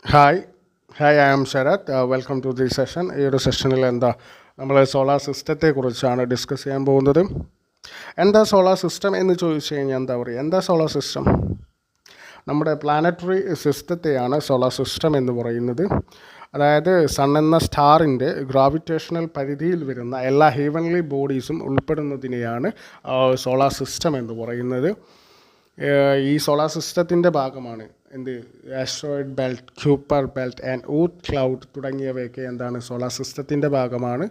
Hi, I am Sharath. Welcome to this session. ഈ ഒരു സെഷനിൽ നമ്മൾ സോളാർ സിസ്റ്റത്തെ കുറിച്ചാണ് ഡിസ്കസ് ചെയ്യാൻ പോകുന്നത്. എന്താ സോളാർ സിസ്റ്റം എന്ന് ചോദിച്ചു കഴിഞ്ഞാൽ എന്താ പറയുക, എന്താ സോളാർ സിസ്റ്റം? നമ്മുടെ പ്ലാനറ്ററി സിസ്റ്റത്തെയാണ് സോളാർ സിസ്റ്റം എന്ന് പറയുന്നത്. അതായത് സൺ എന്ന സ്റ്റാറിൻ്റെ ഗ്രാവിറ്റേഷണൽ പരിധിയിൽ വരുന്ന എല്ലാ ഹെവൻലി ബോഡീസും ഉൾപ്പെടുന്നതിനെയാണ് സോളാർ സിസ്റ്റം എന്ന് പറയുന്നത്. ഈ സോളാർ സിസ്റ്റത്തിൻ്റെ ഭാഗമാണ് എന്ത് asteroid belt, Kuiper belt and Oort cloud തുടങ്ങിയവയൊക്കെ എന്താണ് സോളാർ സിസ്റ്റത്തിൻ്റെ ഭാഗമാണ്.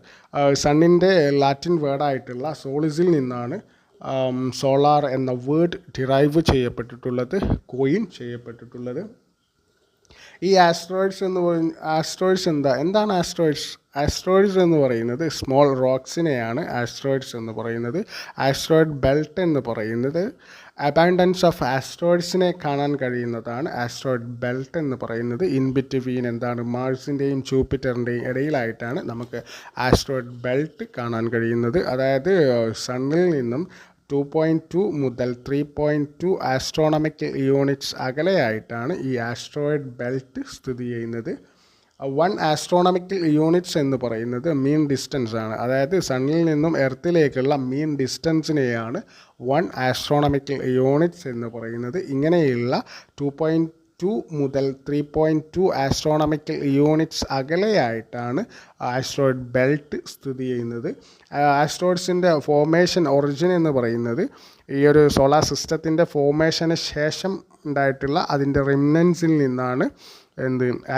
സണ്ണിൻ്റെ ലാറ്റിൻ വേർഡായിട്ടുള്ള സോളിസിൽ നിന്നാണ് സോളാർ എന്ന വേർഡ് ഡിറൈവ് ചെയ്യപ്പെട്ടിട്ടുള്ളത്, കോയിൻ ചെയ്യപ്പെട്ടിട്ടുള്ളത്. ഈ ആസ്ട്രോയിഡ്സ് എന്താണ് ആസ്ട്രോയിഡ്സ് എന്ന് പറയുന്നത് സ്മോൾ റോക്സിനെയാണ് ആസ്ട്രോയിഡ്സ് എന്ന് പറയുന്നത്. ആസ്ട്രോയിഡ് ബെൽറ്റ് എന്ന് പറയുന്നത് അബാൻഡൻസ് ഓഫ് ആസ്ട്രോയിഡ്സിനെ കാണാൻ കഴിയുന്നതാണ് ആസ്ട്രോയിഡ് ബെൽറ്റ് എന്ന് പറയുന്നത്. ഇൻ ബിറ്റ്വീൻ മാർസിൻ്റെയും ജൂപ്പിറ്ററിൻ്റെയും ഇടയിലായിട്ടാണ് നമുക്ക് ആസ്ട്രോയിഡ് ബെൽറ്റ് കാണാൻ കഴിയുന്നത്. അതായത് സണ്ണിൽ നിന്നും 2.2 മുതൽ 3.2 ആസ്ട്രോണമിക്കൽ യൂണിറ്റ്സ് അകലെയായിട്ടാണ് ഈ ആസ്ട്രോയിഡ് ബെൽറ്റ് സ്ഥിതി ചെയ്യുന്നത്. 1 ആസ്ട്രോണമിക്കൽ യൂണിറ്റ്സ് എന്ന് പറയുന്നത് മീൻ ഡിസ്റ്റൻസ് ആണ്. അതായത് സണ്ണിൽ നിന്നും എർത്തിലേക്കുള്ള മീൻ ഡിസ്റ്റൻസിനെയാണ് 1 ആസ്ട്രോണമിക്കൽ യൂണിറ്റ്സ് എന്ന് പറയുന്നത്. ഇങ്ങനെയുള്ള 2.2 മുതൽ 3.2 ആസ്ട്രോണമിക്കൽ യൂണിറ്റ്സ് അകലെയായിട്ടാണ് ആസ്ട്രോയിഡ് ബെൽറ്റ് സ്ഥിതി ചെയ്യുന്നത്. ആസ്ട്രോയിഡ്സിൻ്റെ ഫോർമേഷൻ ഒറിജിൻ എന്ന് പറയുന്നത് ഈ ഒരു സോളാർ സിസ്റ്റത്തിൻ്റെ ഫോർമേഷന് ശേഷം ഉണ്ടായിട്ടുള്ള അതിൻ്റെ റിമനൻസിൽ നിന്നാണ്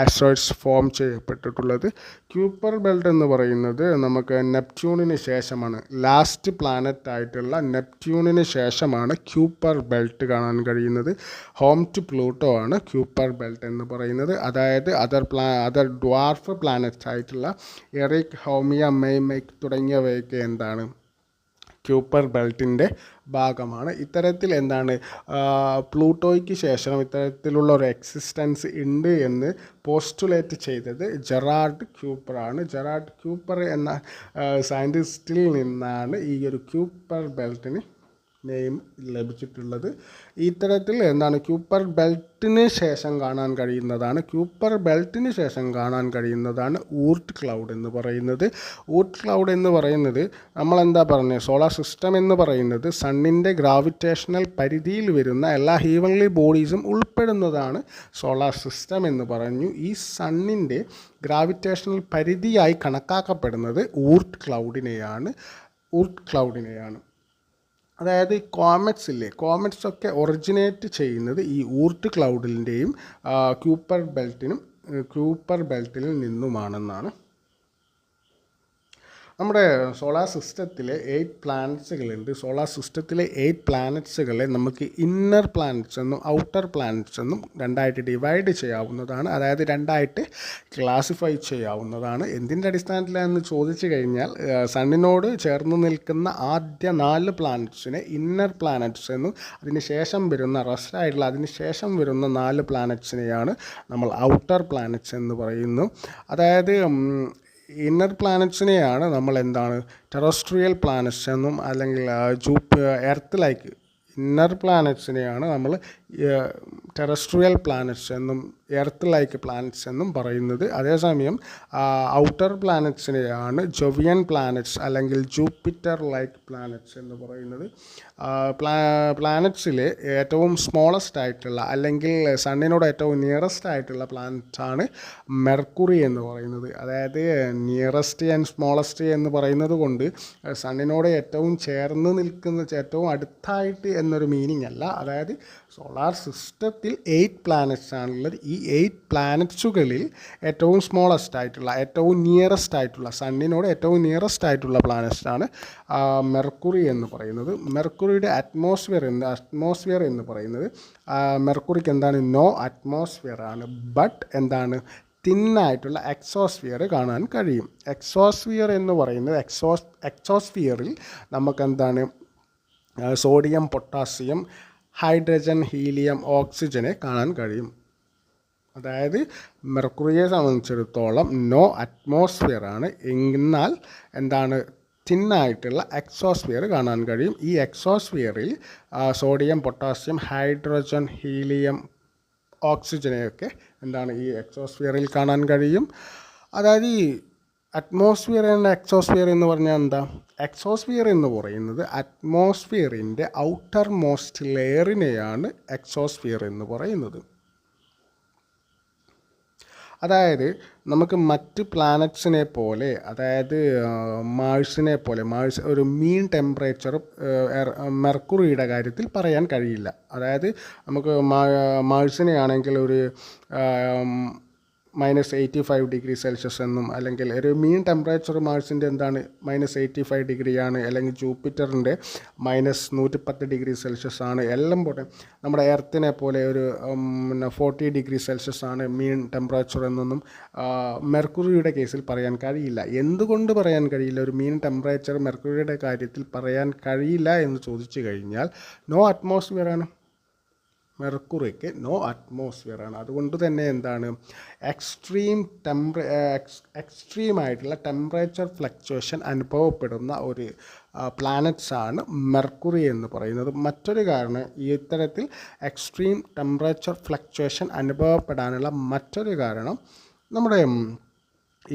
ആസ്ട്രോയിഡ്സ് ഫോം ചെയ്യപ്പെട്ടിട്ടുള്ളത്. ക്യൂപ്പർ ബെൽറ്റ് എന്ന് പറയുന്നത് നമുക്ക് നെപ്റ്റ്യൂണിന് ശേഷമാണ്, ലാസ്റ്റ് പ്ലാനറ്റ് ആയിട്ടുള്ള നെപ്റ്റ്യൂണിന് ശേഷമാണ് ക്യൂപ്പർ ബെൽറ്റ് കാണാൻ കഴിയുന്നത്. ഹോം ടു പ്ലൂട്ടോ ആണ് ക്യൂപ്പർ ബെൽറ്റ് എന്ന് പറയുന്നത്. അതായത് അതർ ഡ്വാർഫ് പ്ലാനറ്റ്സ് ആയിട്ടുള്ള എറിക്, ഹോമിയ, മെയ്മെക് തുടങ്ങിയവയൊക്കെ ക്യൂപ്പർ ബെൽറ്റിൻ്റെ ഭാഗമാണ്. ഇത്തരത്തിൽ പ്ലൂട്ടോയ്ക്ക് ശേഷം ഇത്തരത്തിലുള്ള ഒരു എക്സിസ്റ്റൻസ് ഉണ്ട് എന്ന് പോസ്റ്റുലേറ്റ് ചെയ്തത് ജെറാർഡ് ക്യൂപ്പറാണ്. ജെറാർഡ് ക്യൂപ്പർ എന്ന സയൻറ്റിസ്റ്റിൽ നിന്നാണ് ഈ ഒരു ക്യൂപ്പർ ബെൽറ്റിന് നെയിം ലഭിച്ചിട്ടുള്ളത്. ഇത്തരത്തിൽ ക്യൂപ്പർ ബെൽറ്റിന് ശേഷം കാണാൻ കഴിയുന്നതാണ് ഊർട്ട് ക്ലൗഡ് എന്ന് പറയുന്നത്. ഊർട്ട് ക്ലൗഡ് എന്ന് പറയുന്നത് പറഞ്ഞത് സോളാർ സിസ്റ്റം എന്ന് പറയുന്നത് സണ്ണിൻ്റെ ഗ്രാവിറ്റേഷണൽ പരിധിയിൽ വരുന്ന എല്ലാ ഹീവൻലി ബോഡീസും ഉൾപ്പെടുന്നതാണ് സോളാർ സിസ്റ്റം എന്ന് പറഞ്ഞു. ഈ സണ്ണിൻ്റെ ഗ്രാവിറ്റേഷണൽ പരിധിയായി കണക്കാക്കപ്പെടുന്നത് ഊർട്ട് ക്ലൗഡിനെയാണ്. അതായത് കോമറ്റ്സ് ഒക്കെ ഒറിജിനേറ്റ് ചെയ്യുന്നത് ഈ ഊർട്ട് ക്ലൗഡിൻ്റെയും ക്യൂപ്പർ ബെൽറ്റിൽ നിന്നുമാണെന്നാണ്. നമ്മുടെ സോളാർ സിസ്റ്റത്തിലെ 8 പ്ലാനറ്റ്സുകളുണ്ട്. സോളാർ സിസ്റ്റത്തിലെ 8 പ്ലാനറ്റ്സുകളെ നമുക്ക് ഇന്നർ പ്ലാനറ്റ്സ് എന്നും ഔട്ടർ പ്ലാനറ്റ്സ് എന്നും രണ്ടായിട്ട് ഡിവൈഡ് ചെയ്യാവുന്നതാണ്. അതായത് രണ്ടായിട്ട് ക്ലാസിഫൈ ചെയ്യാവുന്നതാണ്. എന്തിൻ്റെ അടിസ്ഥാനത്തിലാണെന്ന് ചോദിച്ചു കഴിഞ്ഞാൽ സണ്ണിനോട് ചേർന്ന് നിൽക്കുന്ന ആദ്യ 4 പ്ലാനറ്റ്സിനെ ഇന്നർ പ്ലാനറ്റ്സ് എന്നും അതിന് ശേഷം വരുന്ന 4 പ്ലാനറ്റ്സിനെയാണ് നമ്മൾ ഔട്ടർ പ്ലാനറ്റ്സ് എന്ന് പറയുന്നു. അതായത് ഇന്നർ പ്ലാനറ്റ്സിനെയാണ് നമ്മൾ ടെറസ്ട്രിയൽ പ്ലാനറ്റ്സ് എന്നും അല്ലെങ്കിൽ എർത്ത് ലൈക്ക് ഇന്നർ പ്ലാനറ്റ്സിനെയാണ് നമ്മൾ ടെറസ്ട്രിയൽ പ്ലാനറ്റ്സ് എന്നും എർത്ത് ലൈക്ക് പ്ലാനറ്റ്സ് എന്നും പറയുന്നത്. അതേസമയം ഔട്ടർ പ്ലാനറ്റ്സിനെയാണ് ജോവിയൻ പ്ലാനറ്റ്സ് അല്ലെങ്കിൽ ജൂപ്പിറ്റർ ലൈക്ക് പ്ലാനറ്റ്സ് എന്ന് പറയുന്നത്. പ്ലാനറ്റ്സിലെ ഏറ്റവും സ്മോളസ്റ്റ് ആയിട്ടുള്ള അല്ലെങ്കിൽ സണ്ണിനോട് ഏറ്റവും നിയറസ്റ്റ് ആയിട്ടുള്ള പ്ലാനറ്റാണ് മെർക്കുറി എന്ന് പറയുന്നത്. അതായത് നിയറസ്റ്റ് ആൻഡ് സ്മോളസ്റ്റ് എന്ന് പറയുന്നത് കൊണ്ട് സണ്ണിനോട് ഏറ്റവും ചേർന്ന് നിൽക്കുന്ന, ഏറ്റവും അടുത്തായിട്ട് എന്നൊരു മീനിങ് അല്ല. അതായത് സോളാർ സിസ്റ്റത്തിൽ 8 പ്ലാനറ്റ്സ് ആണുള്ളത്. ഈ 8 പ്ലാനറ്റ്സുകളിൽ ഏറ്റവും സ്മോളസ്റ്റ് ആയിട്ടുള്ള, ഏറ്റവും നിയറസ്റ്റ് ആയിട്ടുള്ള, സണ്ണിനോട് ഏറ്റവും നിയറസ്റ്റ് ആയിട്ടുള്ള പ്ലാനറ്റാണ് മെർക്കുറി എന്ന് പറയുന്നത്. മെർക്കുറിയുടെ അറ്റ്മോസ്ഫിയർ എന്ന് പറയുന്നത് മെർക്കുറിക്ക് നോ അറ്റ്മോസ്ഫിയർ ആണ്. ബട്ട് തിന്നായിട്ടുള്ള എക്സോസ്ഫിയർ കാണാൻ കഴിയും. എക്സോസ്ഫിയർ എന്ന് പറയുന്നത് എക്സോസ്ഫിയറിൽ നമുക്ക് സോഡിയം, പൊട്ടാസ്യം, ഹൈഡ്രജൻ, ഹീലിയം, ഓക്സിജനെ കാണാൻ കഴിയും. അതായത് മെർക്കുറിയെ സംബന്ധിച്ചിടത്തോളം നോ അറ്റ്മോസ്ഫിയർ ആണ്. എന്നാൽ തിന്നായിട്ടുള്ള എക്സോസ്ഫിയർ കാണാൻ കഴിയും. ഈ എക്സോസ്ഫിയറിൽ സോഡിയം, പൊട്ടാസ്യം, ഹൈഡ്രജൻ, ഹീലിയം, ഓക്സിജനെയൊക്കെ എന്താണ് ഈ എക്സോസ്ഫിയറിൽ കാണാൻ കഴിയും. അതായത് ഈ അറ്റ്മോസ്ഫിയർ ആൻഡ് എക്സോസ്ഫിയർ എന്ന് പറഞ്ഞാൽ എന്താ? എക്സോസ്ഫിയർ എന്ന് പറയുന്നത് അറ്റ്മോസ്ഫിയറിൻ്റെ ഔട്ടർ മോസ്റ്റ് ലെയറിനെയാണ് എക്സോസ്ഫിയർ എന്ന് പറയുന്നത്. അതായത് നമുക്ക് മറ്റ് പ്ലാനറ്റ്സിനെ പോലെ, അതായത് മാഴ്സിനെ പോലെ, മാഴ്സ് ഒരു മീൻ ടെമ്പറേച്ചർ മെർക്കുറിയുടെ കാര്യത്തിൽ പറയാൻ കഴിയില്ല. അതായത് നമുക്ക് മാഴ്സിനെ ആണെങ്കിൽ ഒരു -85°C എന്നും, അല്ലെങ്കിൽ ഒരു മീൻ ടെമ്പറേച്ചർ മാഴ്സിൻ്റെ എന്താണ് -85 ഡിഗ്രിയാണ്, അല്ലെങ്കിൽ ജൂപ്പിറ്ററിൻ്റെ -110°C ആണ്. എല്ലാം പോലെ നമ്മുടെ എർത്തിനെ പോലെ ഒരു 40°C ആണ് മീൻ ടെമ്പറേച്ചർ എന്നൊന്നും മെർക്കുറിയുടെ കേസിൽ പറയാൻ കഴിയില്ല. എന്തുകൊണ്ട് പറയാൻ കഴിയില്ല? ഒരു മീൻ ടെമ്പറേച്ചർ മെർക്കുറിയുടെ കാര്യത്തിൽ പറയാൻ കഴിയില്ല എന്ന് ചോദിച്ചു കഴിഞ്ഞാൽ നോ അറ്റ്മോസ്ഫിയർ ആണ്. മെർക്കുറിക്ക് നോ അറ്റ്മോസ്ഫിയർ ആണ്. അതുകൊണ്ട് തന്നെ എന്താണ് എക്സ്ട്രീമായിട്ടുള്ള ടെമ്പറേച്ചർ ഫ്ലക്ച്വേഷൻ അനുഭവപ്പെടുന്ന ഒരു പ്ലാനറ്റ്സാണ് മെർക്കുറി എന്ന് പറയുന്നത്. മറ്റൊരു കാരണം, ഈ ഇത്തരത്തിൽ എക്സ്ട്രീം ടെമ്പറേച്ചർ ഫ്ലക്ച്വേഷൻ അനുഭവപ്പെടാനുള്ള മറ്റൊരു കാരണം നമ്മുടെ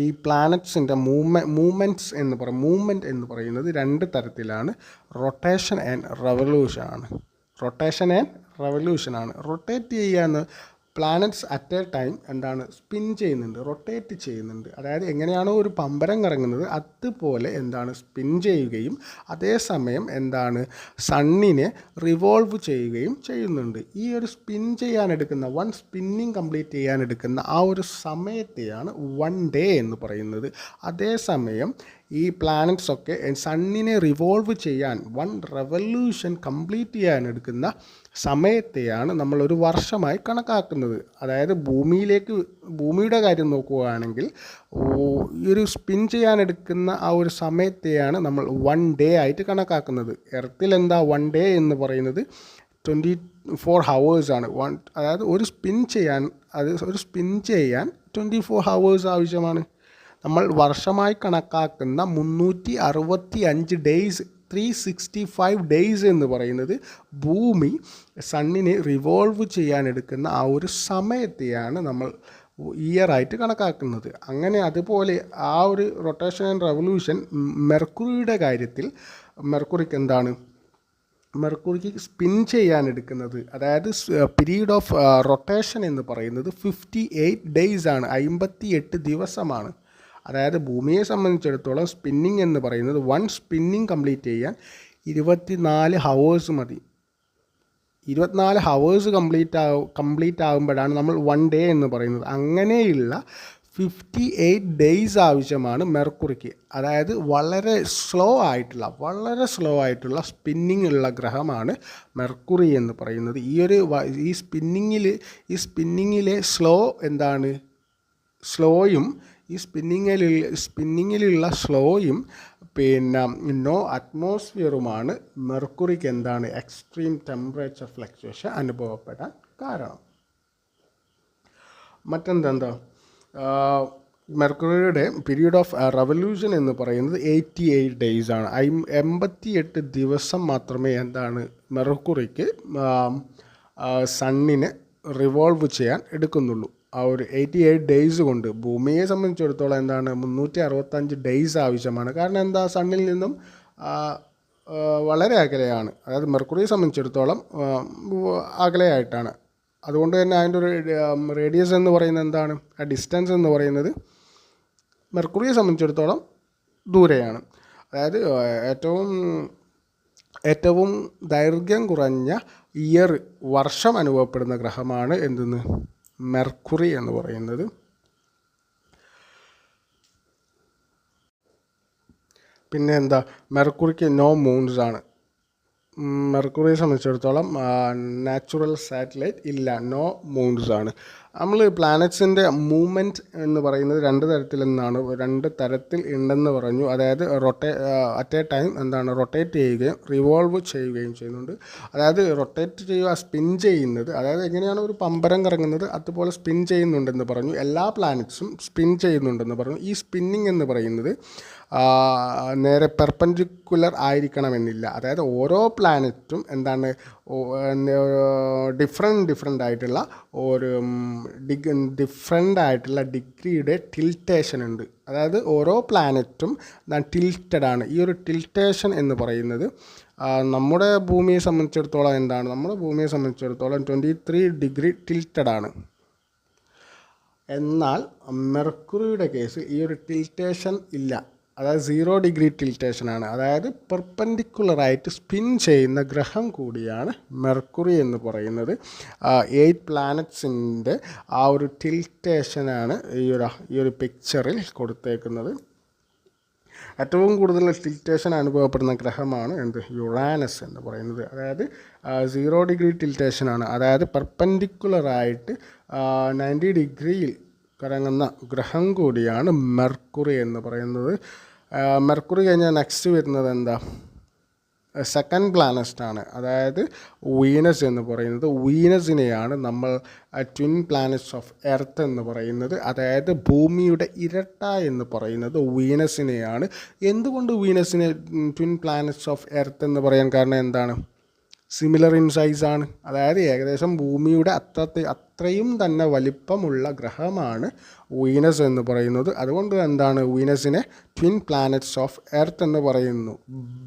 ഈ പ്ലാനറ്റ്സിൻ്റെ മൂവ്മെൻറ്റ് എന്ന് പറയുന്നത് രണ്ട് തരത്തിലാണ്. റൊട്ടേഷൻ ആൻഡ് റെവല്യൂഷൻ ആണ്. റൊട്ടേറ്റ് ചെയ്യാന്ന് പ്ലാനറ്റ്സ് അറ്റ് എ ടൈം എന്താണ് സ്പിൻ ചെയ്യുന്നുണ്ട്, റൊട്ടേറ്റ് ചെയ്യുന്നുണ്ട്. അതായത് എങ്ങനെയാണോ ഒരു പമ്പരം കറങ്ങുന്നത് അതുപോലെ എന്താണ് സ്പിൻ ചെയ്യുകയും അതേസമയം എന്താണ് സണ്ണിനെ റിവോൾവ് ചെയ്യുകയും ചെയ്യുന്നുണ്ട്. ഈ ഒരു സ്പിൻ ചെയ്യാനെടുക്കുന്ന സ്പിന്നിങ് കംപ്ലീറ്റ് ചെയ്യാനെടുക്കുന്ന ആ ഒരു സമയത്തെയാണ് 1 ഡേ എന്ന് പറയുന്നത്. അതേസമയം ഈ പ്ലാനറ്റ്സ് ഒക്കെ സണ്ണിനെ റിവോൾവ് ചെയ്യാൻ 1 റെവല്യൂഷൻ കംപ്ലീറ്റ് ചെയ്യാനെടുക്കുന്ന സമയത്തെയാണ് നമ്മളൊരു വർഷമായി കണക്കാക്കുന്നത്. അതായത് ഭൂമിയുടെ കാര്യം നോക്കുകയാണെങ്കിൽ ഈ ഒരു സ്പിൻ ചെയ്യാനെടുക്കുന്ന ആ ഒരു സമയത്തെയാണ് നമ്മൾ 1 ഡേ ആയിട്ട് കണക്കാക്കുന്നത്. എർത്തിൽ എന്താ 1 ഡേ എന്ന് പറയുന്നത് 24 hours ആണ്. അതായത് ഒരു സ്പിൻ ചെയ്യാൻ 24 hours ആവശ്യമാണ്. നമ്മൾ വർഷമായി കണക്കാക്കുന്ന 365 ഡേയ്സ് 365 ഡേയ്സ് എന്ന് പറയുന്നത് ഭൂമി സണ്ണിനെ റിവോൾവ് ചെയ്യാനെടുക്കുന്ന ആ ഒരു സമയത്തെയാണ് നമ്മൾ ഇയറായിട്ട് കണക്കാക്കുന്നത്. അങ്ങനെ അതുപോലെ ആ ഒരു റൊട്ടേഷൻ ആൻഡ് റെവല്യൂഷൻ മെർക്കുറിയുടെ കാര്യത്തിൽ മെർക്കുറിക്ക് സ്പിൻ ചെയ്യാനെടുക്കുന്നത്, അതായത് പീരീഡ് ഓഫ് റൊട്ടേഷൻ എന്ന് പറയുന്നത് 58 ഡേയ്സ് ആണ്, 58 ദിവസമാണ്. അതായത് ഭൂമിയെ സംബന്ധിച്ചിടത്തോളം സ്പിന്നിങ് എന്ന് പറയുന്നത് 1 സ്പിന്നിങ് കംപ്ലീറ്റ് ചെയ്യാൻ 24 ഹവേഴ്സ് മതി. 24 ഹവേഴ്സ് കംപ്ലീറ്റ് ആകുമ്പോഴാണ് നമ്മൾ 1 ഡേ എന്ന് പറയുന്നത്. അങ്ങനെയുള്ള 58 ഡേയ്സ് ആവശ്യമാണ് മെർക്കുറിക്ക്. അതായത് വളരെ സ്ലോ ആയിട്ടുള്ള സ്പിന്നിങ് ഉള്ള ഗ്രഹമാണ് മെർക്കുറി എന്ന് പറയുന്നത്. ഈ സ്പിന്നിങ്ങിലെ സ്ലോയും ഈ സ്പിന്നിങ്ങിലുള്ള സ്ലോയും പിന്നെ നോ അറ്റ്മോസ്ഫിയറുമാണ് മെർക്കുറിക്ക് എക്സ്ട്രീം ടെമ്പറേച്ചർ ഫ്ലക്ച്വേഷൻ അനുഭവപ്പെടാൻ കാരണം. മറ്റെന്താ മെർക്കുറിയുടെ പീരീഡ് ഓഫ് റെവല്യൂഷൻ എന്ന് പറയുന്നത് 88 ഡേയ്സ് ആണ്. 88 ദിവസം മാത്രമേ മെർക്കുറിക്ക് സണ്ണിനെ റിവോൾവ് ചെയ്യാൻ എടുക്കുന്നുള്ളൂ. ആ ഒരു 88 ഡേയ്സ് കൊണ്ട് ഭൂമിയെ സംബന്ധിച്ചിടത്തോളം 365 ഡേയ്സ് ആവശ്യമാണ്. കാരണം സണ്ണിൽ നിന്നും വളരെ അകലെയാണ്. അതായത് മെർക്കുറിയെ സംബന്ധിച്ചിടത്തോളം അകലെയായിട്ടാണ്. അതുകൊണ്ട് തന്നെ അതിൻ്റെ ഒരു റേഡിയസ് എന്ന് പറയുന്നത് ആ ഡിസ്റ്റൻസ് എന്ന് പറയുന്നത് മെർക്കുറിയെ സംബന്ധിച്ചിടത്തോളം ദൂരെയാണ്. അതായത് ഏറ്റവും ദൈർഘ്യം കുറഞ്ഞ വർഷം അനുഭവപ്പെടുന്ന ഗ്രഹമാണ് മെർക്കുറി എന്ന് പറയുന്നത്. പിന്നെ മെർക്കുറിക്ക് നോ മൂൺസ് ആണ്. മെർക്കുറിയെ സംബന്ധിച്ചിടത്തോളം നാച്ചുറൽ സാറ്റലൈറ്റ് ഇല്ല, നോ മൂൺസ് ആണ്. നമ്മൾ പ്ലാനറ്റ്സിൻ്റെ മൂവ്മെൻറ്റ് എന്ന് പറയുന്നത് രണ്ട് തരത്തിൽ ഉണ്ടെന്ന് പറഞ്ഞു. അതായത് അറ്റ് എ ടൈം റൊട്ടേറ്റ് ചെയ്യുകയും റിവോൾവ് ചെയ്യുകയും ചെയ്യുന്നുണ്ട്. അതായത് റൊട്ടേറ്റ് ചെയ്യുക, സ്പിൻ ചെയ്യുന്നത്, അതായത് എങ്ങനെയാണ് ഒരു പമ്പരം കറങ്ങുന്നത് അതുപോലെ സ്പിൻ ചെയ്യുന്നുണ്ടെന്ന് പറഞ്ഞു. എല്ലാ പ്ലാനറ്റ്സും സ്പിൻ ചെയ്യുന്നുണ്ടെന്ന് പറഞ്ഞു. ഈ സ്പിന്നിങ് എന്ന് പറയുന്നത് നേരെ പെർപെൻഡിക്കുലർ ആയിരിക്കണമെന്നില്ല. അതായത് ഓരോ പ്ലാനറ്റും എന്താണ് ഡിഫറെൻ്റ് ആയിട്ടുള്ള ഒരു ഡിഫറെൻ്റ് ആയിട്ടുള്ള ഡിഗ്രിയുടെ ടിൽറ്റേഷൻ ഉണ്ട്. അതായത് ഓരോ പ്ലാനറ്റും ടിൽറ്റഡ് ആണ്. ഈ ഒരു ടിൽറ്റേഷൻ എന്ന് പറയുന്നത് നമ്മുടെ ഭൂമിയെ സംബന്ധിച്ചിടത്തോളം എന്താണ്, നമ്മുടെ ഭൂമിയെ സംബന്ധിച്ചിടത്തോളം 23 ഡിഗ്രി ടിൽറ്റഡ് ആണ്. എന്നാൽ മെർക്കുറിയുടെ കേസ് ഈ ഒരു ടിൽറ്റേഷൻ ഇല്ല. അതായത് 0 ഡിഗ്രി ടിൽറ്റേഷനാണ്. അതായത് പെർപെൻഡിക്കുലറായിട്ട് സ്പിൻ ചെയ്യുന്ന ഗ്രഹം കൂടിയാണ് മെർക്കുറി എന്ന് പറയുന്നത്. 8 പ്ലാനറ്റ്സിൻ്റെ ആ ഒരു ടിൽറ്റേഷനാണ് ഈ ഒരു പിക്ചറിൽ കൊടുത്തേക്കുന്നത്. ഏറ്റവും കൂടുതൽ ടിൽറ്റേഷൻ അനുഭവപ്പെടുന്ന ഗ്രഹമാണ് യുറാനസ് എന്ന് പറയുന്നത്. അതായത് 0 ഡിഗ്രി ടിൽറ്റേഷനാണ്. അതായത് പെർപെൻഡിക്കുലറായിട്ട് 90 ഡിഗ്രിയിൽ കറങ്ങുന്ന ഗ്രഹം കൂടിയാണ് മെർക്കുറി എന്ന് പറയുന്നത്. മെർക്കുറി കഴിഞ്ഞാൽ നെക്സ്റ്റ് വരുന്നത് സെക്കൻഡ് പ്ലാനറ്റാണ്. അതായത് വീനസ് എന്ന് പറയുന്നത്. വീനസിനെയാണ് നമ്മൾ ട്വിൻ പ്ലാനറ്റ്സ് ഓഫ് എർത്ത് എന്ന് പറയുന്നത്. അതായത് ഭൂമിയുടെ ഇരട്ട എന്ന് പറയുന്നത് വീനസിനെയാണ്. എന്തുകൊണ്ട് വീനസിനെ ട്വിൻ പ്ലാനറ്റ്സ് ഓഫ് എർത്ത് എന്ന് പറയാൻ കാരണം എന്താണ്? സിമിലർ ഇൻ സൈസാണ്. അതായത് ഏകദേശം ഭൂമിയുടെ അത്രയും തന്നെ വലിപ്പമുള്ള ഗ്രഹമാണ് വീനസ് എന്ന് പറയുന്നത്. അതുകൊണ്ട് എന്താണ് വീനസിനെ ട്വിൻ പ്ലാനറ്റ്സ് ഓഫ് എർത്ത് എന്ന് പറയുന്നു.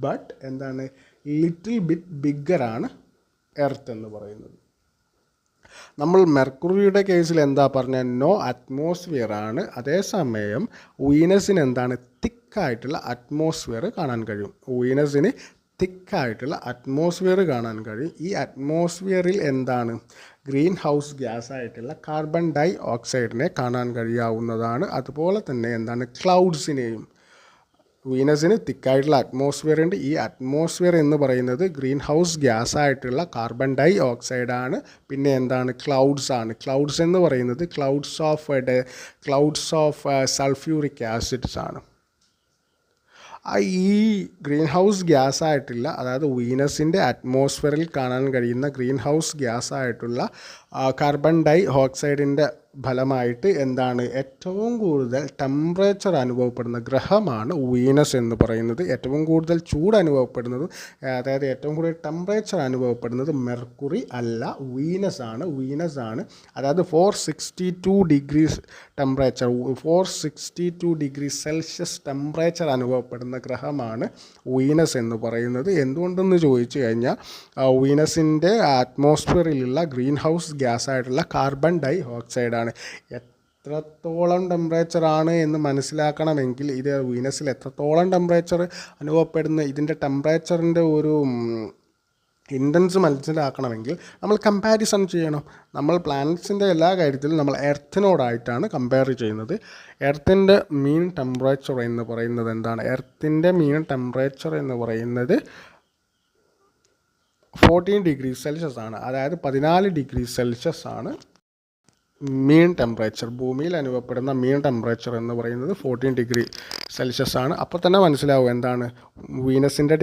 ബട്ട് എന്താണ് ലിറ്റിൽ ബിറ്റ് ബിഗ്ഗറാണ് എർത്ത് എന്ന് പറയുന്നത്. നമ്മൾ മെർക്കുറിയുടെ കേസിൽ എന്താ പറഞ്ഞാൽ നോ അറ്റ്മോസ്ഫിയർ ആണ്. അതേസമയം വീനസിന് എന്താണ് തിക്കായിട്ടുള്ള അറ്റ്മോസ്ഫിയർ കാണാൻ കഴിയും. വീനസിന് തിക്കായിട്ടുള്ള അറ്റ്മോസ്ഫിയർ കാണാൻ കഴിയും. ഈ അറ്റ്മോസ്ഫിയറിൽ എന്താണ് ഗ്രീൻ ഹൗസ് ഗ്യാസ് ആയിട്ടുള്ള കാർബൺ ഡൈ ഓക്സൈഡിനെ കാണാൻ കഴിയാവുന്നതാണ്. അതുപോലെ തന്നെ എന്താണ് ക്ലൗഡ്സിനെയും. വീനസിന് തിക്കായിട്ടുള്ള അറ്റ്മോസ്ഫിയർ ഉണ്ട്. ഈ അറ്റ്മോസ്ഫിയർ എന്ന് പറയുന്നത് ഗ്രീൻ ഹൗസ് ഗ്യാസ് ആയിട്ടുള്ള കാർബൺ ഡൈ ഓക്സൈഡാണ്. പിന്നെ എന്താണ് ക്ലൗഡ്സ് ആണ്. ക്ലൗഡ്സ് എന്ന് പറയുന്നത് ക്ലൗഡ്സ് ഓഫ് സൾഫ്യൂറിക് ആസിഡ്സ് ആണ്. ഈ ഗ്രീൻ ഹൗസ് ഗ്യാസ് ആയിട്ടുള്ള, അതായത് വീനസിൻ്റെ അറ്റ്മോസ്ഫിയറിൽ കാണാൻ കഴിയുന്ന ഗ്രീൻ ഹൗസ് ഗ്യാസ് ആയിട്ടുള്ള കാർബൺ ഡൈ ഓക്സൈഡിൻ്റെ ഫലമായിട്ട് എന്താണ് ഏറ്റവും കൂടുതൽ ടെമ്പറേച്ചർ അനുഭവപ്പെടുന്ന ഗ്രഹമാണ് വീനസ് എന്ന് പറയുന്നത്. ഏറ്റവും കൂടുതൽ ചൂട് അനുഭവപ്പെടുന്നത്, അതായത് ഏറ്റവും കൂടുതൽ ടെമ്പറേച്ചർ അനുഭവപ്പെടുന്നത് മെർക്കുറി അല്ല, വീനസ് ആണ്. അതായത് 462 degree temperature 462 degree Celsius temperature അനുഭവപ്പെടുന്ന ഗ്രഹമാണ് വീനസ് എന്ന് പറയുന്നത്. എന്തുകൊണ്ടെന്ന് ചോദിച്ചു കഴിഞ്ഞാൽ വീനസിൻ്റെ അറ്റ്മോസ്ഫിയറിലുള്ള ഗ്രീൻ ഹൗസ് ഗ്യാസ് ആയിട്ടുള്ള കാർബൺ ഡൈ ഓക്സൈഡാണ്. എത്രത്തോളം ടെമ്പറേച്ചർ ആണ് എന്ന് മനസ്സിലാക്കണമെങ്കിൽ ഇത് വീനസിൽ എത്രത്തോളം ടെമ്പറേച്ചർ അനുഭവപ്പെടുന്ന ഇതിൻ്റെ ടെമ്പറേച്ചറിൻ്റെ ഒരു ഇൻറ്റൻസ് മനസ്സിലാക്കണമെങ്കിൽ നമ്മൾ കമ്പാരിസൺ ചെയ്യണം. നമ്മൾ പ്ലാനറ്റ്സിൻ്റെ എല്ലാ കാര്യത്തിലും നമ്മൾ എർത്തിനോടായിട്ടാണ് കമ്പയർ ചെയ്യുന്നത്. എർത്തിൻ്റെ മീൻ ടെമ്പറേച്ചർ എന്ന് പറയുന്നത് എന്താണ്? എർത്തിൻ്റെ മീൻ ടെമ്പറേച്ചർ എന്ന് പറയുന്നത് 14 ഡിഗ്രി സെൽഷ്യസ് ആണ്. അതായത് 14 ഡിഗ്രി സെൽഷ്യസ് ആണ് മീൻ ടെമ്പറേച്ചർ. ഭൂമിയിൽ അനുഭവപ്പെടുന്ന മീൻ ടെമ്പറേച്ചർ എന്ന് പറയുന്നത് 14 ഡിഗ്രി സെൽഷ്യസ് ആണ്. അപ്പോൾ തന്നെ മനസ്സിലാവും എന്താണ് വീനസിൻ്റെ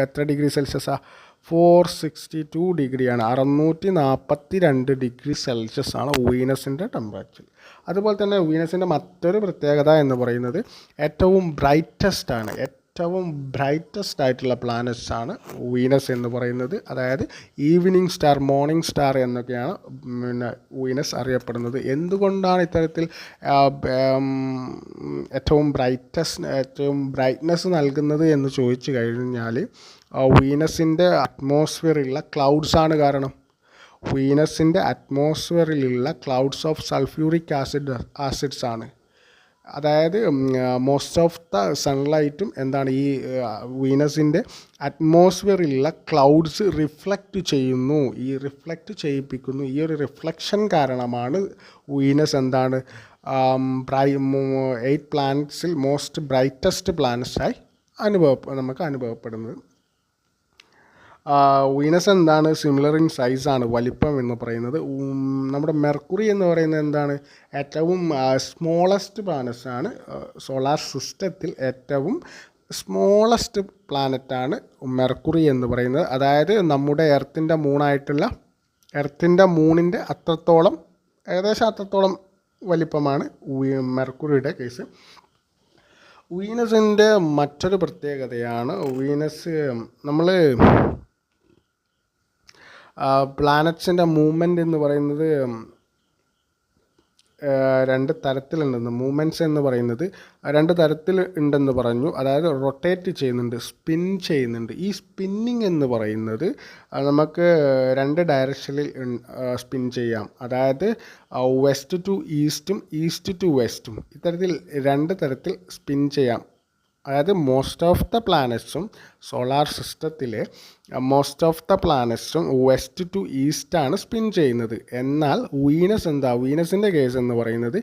എത്ര ഡിഗ്രി സെൽഷ്യസാണ്? 462 ഡിഗ്രിയാണ്. 642 ഡിഗ്രി സെൽഷ്യസ് ആണ് വീനസിൻ്റെ ടെമ്പറേച്ചർ. അതുപോലെ തന്നെ വീനസിൻ്റെ മറ്റൊരു പ്രത്യേകത എന്ന് പറയുന്നത് ഏറ്റവും ബ്രൈറ്റസ്റ്റ് ആയിട്ടുള്ള പ്ലാനറ്റ്സ് ആണ് വീനസ് എന്ന് പറയുന്നത്. അതായത് ഈവനിങ് സ്റ്റാർ, മോർണിംഗ് സ്റ്റാർ എന്നൊക്കെയാണ് വീനസ് അറിയപ്പെടുന്നത്. എന്തുകൊണ്ടാണ് ഇത്തരത്തിൽ ഏറ്റവും ബ്രൈറ്റ്നസ് നൽകുന്നത് എന്ന് ചോദിച്ചു കഴിഞ്ഞാൽ വീനസിൻ്റെ അറ്റ്മോസ്ഫിയറിലുള്ള ക്ലൗഡ്സാണ് കാരണം. വീനസിൻ്റെ അറ്റ്മോസ്ഫിയറിലുള്ള ക്ലൗഡ്സ് ഓഫ് സൾഫ്യൂറിക് ആസിഡ്സ് ആണ്. അതായത് മോസ്റ്റ് ഓഫ് ദ സൺലൈറ്റും എന്താണ് ഈ വീനസിൻ്റെ അറ്റ്മോസ്ഫിയറിലുള്ള ക്ലൗഡ്സ് റിഫ്ലക്റ്റ് ചെയ്യിപ്പിക്കുന്നു. ഈ ഒരു റിഫ്ലക്ഷൻ കാരണമാണ് വീനസ് എന്താണ് 8 പ്ലാനറ്റ്സിൽ മോസ്റ്റ് ബ്രൈറ്റസ്റ്റ് പ്ലാനറ്റ്സായി നമുക്ക് അനുഭവപ്പെടുന്നത്. വീനസ് എന്താണ് സിമിലർ ഇൻ സൈസാണ്, വലിപ്പം എന്ന് പറയുന്നത്. നമ്മുടെ മെർക്കുറി എന്ന് പറയുന്നത് എന്താണ് ഏറ്റവും സ്മോളസ്റ്റ് പ്ലാനറ്റ്സ് ആണ്. സോളാർ സിസ്റ്റത്തിൽ ഏറ്റവും സ്മോളസ്റ്റ് പ്ലാനറ്റാണ് മെർക്കുറി എന്ന് പറയുന്നത്. അതായത് നമ്മുടെ എർത്തിൻ്റെ മൂണിൻ്റെ ഏകദേശം അത്രത്തോളം വലിപ്പമാണ് മെർക്കുറിയുടെ കേസ്. വീനസിൻ്റെ മറ്റൊരു പ്രത്യേകതയാണ് വീനസ് നമ്മൾ പ്ലാനറ്റ്സിൻ്റെ മൂവ്മെൻറ്റ് എന്ന് പറയുന്നത് രണ്ട് തരത്തിലുണ്ടെന്ന്. മൂവ്മെൻറ്റ്സ് എന്ന് പറയുന്നത് രണ്ട് തരത്തിൽ ഉണ്ടെന്ന് പറഞ്ഞു. അതായത് റൊട്ടേറ്റ് ചെയ്യുന്നുണ്ട്, സ്പിൻ ചെയ്യുന്നുണ്ട്. ഈ സ്പിന്നിങ് എന്ന് പറയുന്നത് നമുക്ക് രണ്ട് ഡയറക്ഷനിൽ സ്പിൻ ചെയ്യാം. അതായത് വെസ്റ്റ് ടു ഈസ്റ്റും ഈസ്റ്റ് ടു വെസ്റ്റും ഇത്തരത്തിൽ രണ്ട് തരത്തിൽ സ്പിൻ ചെയ്യാം. അതായത് മോസ്റ്റ് ഓഫ് ദ പ്ലാനറ്റ്സും സോളാർ സിസ്റ്റത്തിലെ മോസ്റ്റ് ഓഫ് ദ പ്ലാനറ്റ്സും വെസ്റ്റ് ടു ഈസ്റ്റാണ് സ്പിൻ ചെയ്യുന്നത്. എന്നാൽ വീനസിൻ്റെ കേസ് എന്ന് പറയുന്നത്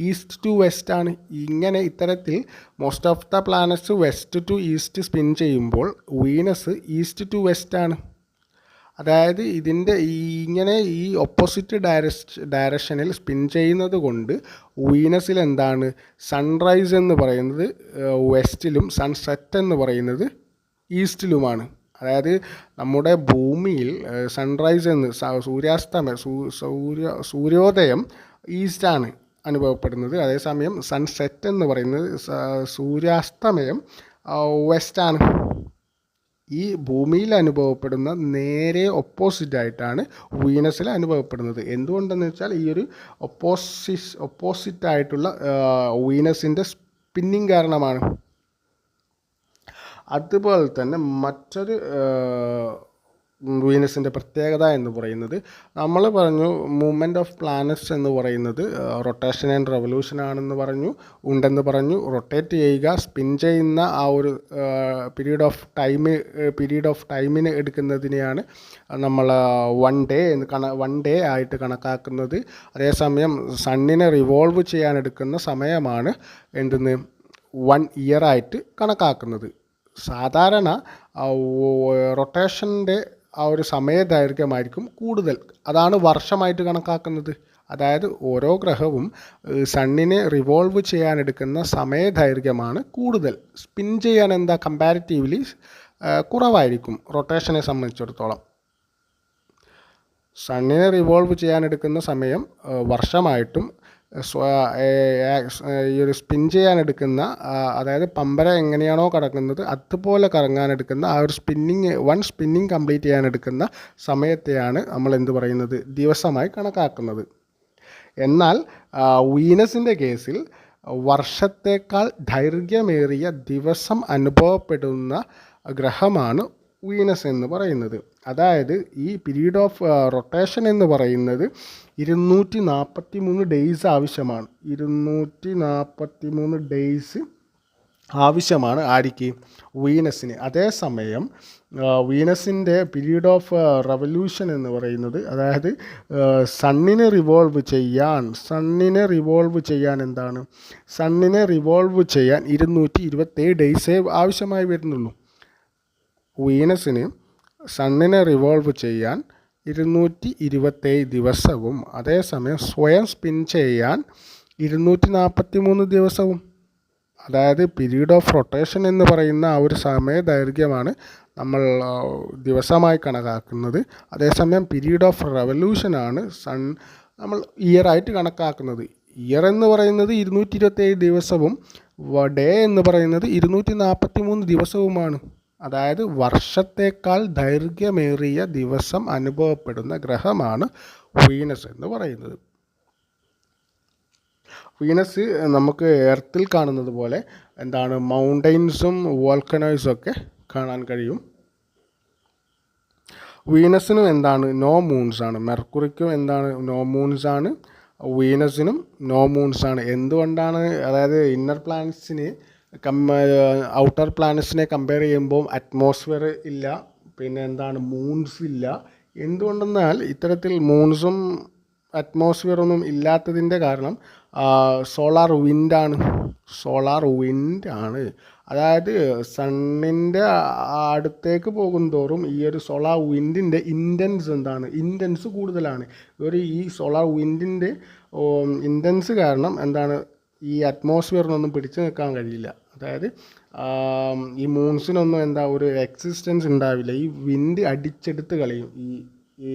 ഈസ്റ്റ് ടു വെസ്റ്റ് ആണ്. ഇങ്ങനെ ഇത്തരത്തിൽ most of the planets west to east spin ചെയ്യുമ്പോൾ വീനസ് ഈസ്റ്റ് ടു വെസ്റ്റ് ആണ്. അതായത് ഇതിൻ്റെ ഇങ്ങനെ ഈ ഓപ്പോസിറ്റ് ഡയറക്ഷനിൽ സ്പിൻ ചെയ്യുന്നത് കൊണ്ട് വീനസിൽ എന്താണ് സൺറൈസ് എന്ന് പറയുന്നത് വെസ്റ്റിലും സൺസെറ്റ് എന്ന് പറയുന്നത് ഈസ്റ്റിലുമാണ്. അതായത് നമ്മുടെ ഭൂമിയിൽ സൺറൈസ് എന്ന് സൂര്യോദയം ഈസ്റ്റാണ് അനുഭവപ്പെടുന്നത്. അതേസമയം സൺസെറ്റ് എന്ന് പറയുന്നത് സൂര്യാസ്തമയം വെസ്റ്റാണ്. ഈ ഭൂമിയിൽ അനുഭവപ്പെടുന്ന നേരെ ഓപ്പോസിറ്റായിട്ടാണ് വീനസിൽ അനുഭവപ്പെടുന്നത്. എന്തുകൊണ്ടെന്ന് വെച്ചാൽ ഈ ഒരു ഓപ്പോസിറ്റായിട്ടുള്ള വീനസിൻ്റെ സ്പിന്നിങ് കാരണമാണ്. അതുപോലെ തന്നെ മറ്റൊരു വീനസിൻ്റെ പ്രത്യേകത എന്ന് പറയുന്നത് നമ്മൾ പറഞ്ഞു മൂവ്മെൻറ്റ് ഓഫ് പ്ലാനറ്റ്സ് എന്ന് പറയുന്നത് റൊട്ടേഷൻ ആൻഡ് റെവല്യൂഷൻ ആണെന്ന് ഉണ്ടെന്ന് പറഞ്ഞു. റൊട്ടേറ്റ് ചെയ്യുക, സ്പിൻ ചെയ്യുന്ന ആ ഒരു പീരീഡ് ഓഫ് ടൈമിന് എടുക്കുന്നതിനെയാണ് നമ്മൾ വൺ ഡേ ആയിട്ട് കണക്കാക്കുന്നത്. അതേസമയം സണ്ണിനെ റിവോൾവ് ചെയ്യാൻ എടുക്കുന്ന സമയമാണ് 1 ഇയർ ആയിട്ട് കണക്കാക്കുന്നത്. സാധാരണ റൊട്ടേഷൻ്റെ ആ ഒരു സമയദൈർഘ്യമായിരിക്കും കൂടുതൽ. അതാണ് വർഷമായിട്ട് കണക്കാക്കുന്നത്. അതായത് ഓരോ ഗ്രഹവും സണ്ണിനെ റിവോൾവ് ചെയ്യാനെടുക്കുന്ന സമയദൈർഘ്യമാണ് കൂടുതൽ. സ്പിൻ ചെയ്യാൻ കമ്പാരിറ്റീവ്ലി കുറവായിരിക്കും റൊട്ടേഷനെ സംബന്ധിച്ചിടത്തോളം. സണ്ണിനെ റിവോൾവ് ചെയ്യാനെടുക്കുന്ന സമയം വർഷമായിട്ടും ഈ ഒരു സ്പിൻ ചെയ്യാനെടുക്കുന്ന അതായത് പമ്പര എങ്ങനെയാണോ കറങ്ങുന്നത് അതുപോലെ കറങ്ങാനെടുക്കുന്ന ആ ഒരു സ്പിന്നിങ് കംപ്ലീറ്റ് ചെയ്യാനെടുക്കുന്ന സമയത്തെയാണ് നമ്മൾ പറയുന്നത് ദിവസമായി കണക്കാക്കുന്നത്. എന്നാൽ വീനസിൻ്റെ കേസിൽ വർഷത്തേക്കാൾ ദൈർഘ്യമേറിയ ദിവസം അനുഭവപ്പെടുന്ന ഗ്രഹമാണ് വീനസ് എന്ന് പറയുന്നത്. അതായത് ഈ പീരീഡ് ഓഫ് റൊട്ടേഷൻ എന്ന് പറയുന്നത് 243 ഡേയ്സ് ആവശ്യമാണ്. 243 ഡേയ്സ് ആവശ്യമാണ് ആർക്ക്? വീനസിന്. അതേസമയം വീനസിൻ്റെ പീരീഡ് ഓഫ് റെവല്യൂഷൻ എന്ന് പറയുന്നത് അതായത് സണ്ണിനെ റിവോൾവ് ചെയ്യാൻ 227 ഡേയ്സേ ആവശ്യമായി വരുന്നുള്ളൂ. വീനസിന് സണ്ണിനെ റിവോൾവ് ചെയ്യാൻ 227 ദിവസവും അതേസമയം സ്വയം സ്പിൻ ചെയ്യാൻ 243 ദിവസവും. അതായത് പീരീഡ് ഓഫ് റൊട്ടേഷൻ എന്ന് പറയുന്ന ആ ഒരു സമയദൈർഘ്യമാണ് നമ്മൾ ദിവസമായി കണക്കാക്കുന്നത്. അതേസമയം പീരീഡ് ഓഫ് റെവല്യൂഷനാണ് നമ്മൾ ഇയറായിട്ട് കണക്കാക്കുന്നത്. ഇയർ എന്ന് പറയുന്നത് 227 ദിവസവും ഡേ എന്ന് പറയുന്നത് 243 ദിവസവുമാണ്. അതായത് വർഷത്തേക്കാൾ ദൈർഘ്യമേറിയ ദിവസം അനുഭവപ്പെടുന്ന ഗ്രഹമാണ് വീനസ് എന്ന് പറയുന്നത്. വീനസ് നമുക്ക് എർത്തിൽ കാണുന്നത് പോലെ മൗണ്ടെയ്ൻസും വോൾക്കനോയ്സും ഒക്കെ കാണാൻ കഴിയും. വീനസിനും നോ മൂൺസ് ആണ്. മെർക്കുറിക്കും നോ മൂൺസ് ആണ്. വീനസിനും നോ മൂൺസ് ആണ്. എന്തുകൊണ്ടാണ്? അതായത് ഇന്നർ പ്ലാനറ്റ്സിന് ഔട്ടർ പ്ലാനറ്റ്സിനെ കമ്പയർ ചെയ്യുമ്പോൾ അറ്റ്മോസ്ഫിയർ ഇല്ല, പിന്നെ മൂൺസ് ഇല്ല. എന്തുകൊണ്ടെന്നാൽ ഇത്തരത്തിൽ മൂൺസും അറ്റ്മോസ്ഫിയറൊന്നും ഇല്ലാത്തതിൻ്റെ കാരണം സോളാർ വിൻഡാണ്. അതായത് സണ്ണിൻ്റെ അടുത്തേക്ക് പോകുന്തോറും ഈ ഒരു സോളാർ വിൻഡിൻ്റെ ഇൻറ്റൻസ് കൂടുതലാണ്. ഈ സോളാർ വിൻഡിൻ്റെ ഇൻറ്റൻസ് കാരണം ഈ അറ്റ്മോസ്ഫിയറിനൊന്നും പിടിച്ചു നിൽക്കാൻ കഴിയില്ല. അതായത് ഈ മൂൺസിനൊന്നും ഒരു എക്സിസ്റ്റൻസ് ഉണ്ടാവില്ല. ഈ വിൻഡ് അടിച്ചെടുത്ത് കളയും ഈ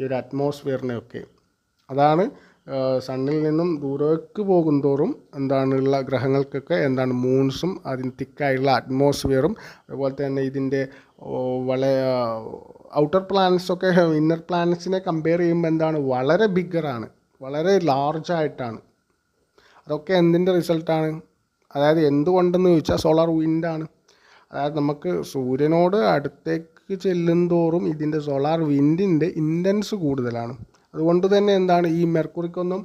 ഒരു അറ്റ്മോസ്ഫിയറിനെയൊക്കെ. അതാണ് സണ്ണിൽ നിന്നും ദൂരേക്ക് പോകുന്തോറും ഉള്ള ഗ്രഹങ്ങൾക്കൊക്കെ മൂൺസും അതിന് തിക്കായിട്ടുള്ള അറ്റ്മോസ്ഫിയറും അതുപോലെ തന്നെ ഇതിൻ്റെ ഔട്ടർ പ്ലാനറ്റ്സൊക്കെ ഇന്നർ പ്ലാനറ്റ്സിനെ കമ്പയർ ചെയ്യുമ്പോൾ വളരെ ബിഗ്ഗറാണ്, വളരെ ലാർജായിട്ടാണ്. അതൊക്കെ എന്തിൻ്റെ റിസൾട്ടാണ്? അതായത് എന്തുകൊണ്ടെന്ന് ചോദിച്ചാൽ സോളാർ വിൻഡാണ്. അതായത് നമുക്ക് സൂര്യനോട് അടുത്തേക്ക് ചെല്ലുന്തോറും ഇതിൻ്റെ സോളാർ വിൻഡിൻ്റെ ഇൻറ്റൻസ് കൂടുതലാണ്. അതുകൊണ്ട് തന്നെ ഈ മെർക്കുറിക്കൊന്നും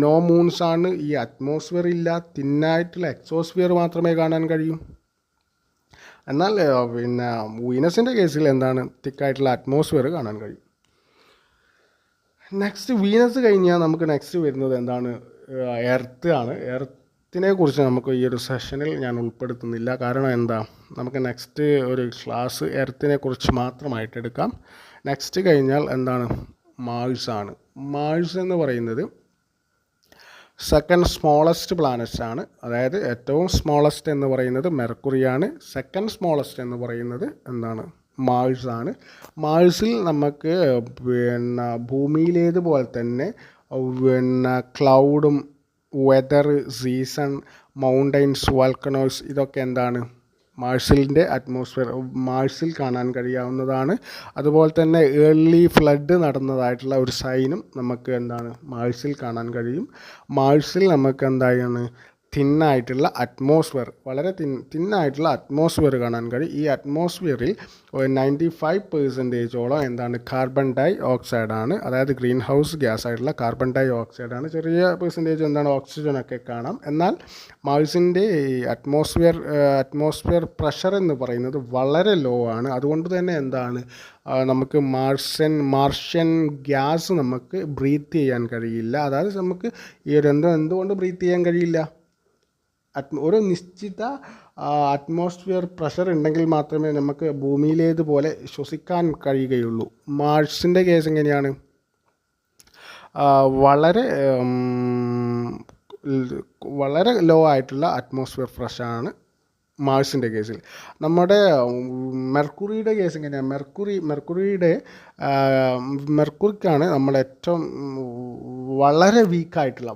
നോ മൂൺസാണ്, ഈ അറ്റ്മോസ്ഫിയർ ഇല്ല, തിന്നായിട്ടുള്ള എക്സോസ്ഫിയർ മാത്രമേ കാണാൻ കഴിയൂ. എന്നാൽ വീനസിൻ്റെ കേസിൽ തിക്കായിട്ടുള്ള അറ്റ്മോസ്ഫിയർ കാണാൻ കഴിയും. നെക്സ്റ്റ് വീനസ് കഴിഞ്ഞാൽ നമുക്ക് നെക്സ്റ്റ് വരുന്നത് എർത്ത് ആണ്. എർത്തിനെ കുറിച്ച് നമുക്ക് ഈ ഒരു സെഷനിൽ ഞാൻ ഉൾപ്പെടുത്തുന്നില്ല. കാരണം നമുക്ക് നെക്സ്റ്റ് ഒരു ക്ലാസ് എർത്തിനെ കുറിച്ച് മാത്രമായിട്ട് എടുക്കാം. നെക്സ്റ്റ് കഴിഞ്ഞാൽ മാഴ്സ് ആണ്. മാഴ്സ് എന്ന് പറയുന്നത് സെക്കൻഡ് സ്മോളസ്റ്റ് പ്ലാനറ്റ്സ് ആണ്. അതായത് ഏറ്റവും സ്മോളസ്റ്റ് എന്ന് പറയുന്നത് മെർക്കുറിയാണ്. സെക്കൻഡ് സ്മോളസ്റ്റ് എന്ന് പറയുന്നത് മാഴ്സ് ആണ്. മാഴ്സിൽ നമുക്ക് ഭൂമിയിലേതുപോലെ തന്നെ ക്ലൗഡും വെതർ, സീസൺ, മൗണ്ടൈൻസ്, വോൾക്കനോസ് ഇതൊക്കെ മാഴ്സിൻ്റെ മാഴ്സിൽ കാണാൻ കഴിയാവുന്നതാണ്. അതുപോലെ തന്നെ ഏർലി ഫ്ലഡ് നടന്നതായിട്ടുള്ള ഒരു സൈനും നമുക്ക് മാഴ്സിൽ കാണാൻ കഴിയും. മാഴ്സിൽ നമുക്ക് തിന്നായിട്ടുള്ള അറ്റ്മോസ്ഫിയർ, വളരെ തിന്നായിട്ടുള്ള അറ്റ്മോസ്ഫിയർ കാണാൻ കഴിയും. ഈ അറ്റ്മോസ്ഫിയറിൽ 95% കാർബൺ ഡൈ ഓക്സൈഡാണ്. അതായത് ഗ്രീൻ ഹൗസ് ഗ്യാസ് ആയിട്ടുള്ള കാർബൺ ഡൈ ഓക്സൈഡാണ്. ചെറിയ പെർസെൻറ്റേജ് ഓക്സിജനൊക്കെ കാണാം. എന്നാൽ മാഴ്സിൻ്റെ അറ്റ്മോസ്ഫിയർ പ്രഷർ എന്ന് പറയുന്നത് വളരെ ലോ ആണ്. അതുകൊണ്ട് തന്നെ നമുക്ക് മാർഷ്യൻ ഗ്യാസ് നമുക്ക് ബ്രീത്ത് ചെയ്യാൻ കഴിയില്ല. അതായത് നമുക്ക് ഈ ഒരു എന്തുകൊണ്ട് ബ്രീത്ത് ചെയ്യാൻ കഴിയില്ല? ഒരു നിശ്ചിത അറ്റ്മോസ്ഫിയർ പ്രഷർ ഉണ്ടെങ്കിൽ മാത്രമേ നമുക്ക് ഭൂമിയിലേതുപോലെ ശ്വസിക്കാൻ കഴിയുകയുള്ളൂ. മാർസിൻ്റെ കേസ് എങ്ങനെയാണ്? വളരെ ലോ ആയിട്ടുള്ള അറ്റ്മോസ്ഫിയർ പ്രഷറാണ് മാർസിൻ്റെ കേസിൽ. നമ്മുടെ മെർക്കുറിയുടെ കേസ് എങ്ങനെയാണ്? മെർക്കുറിക്കാണ് നമ്മൾ ഏറ്റവും വളരെ വീക്കായിട്ടുള്ള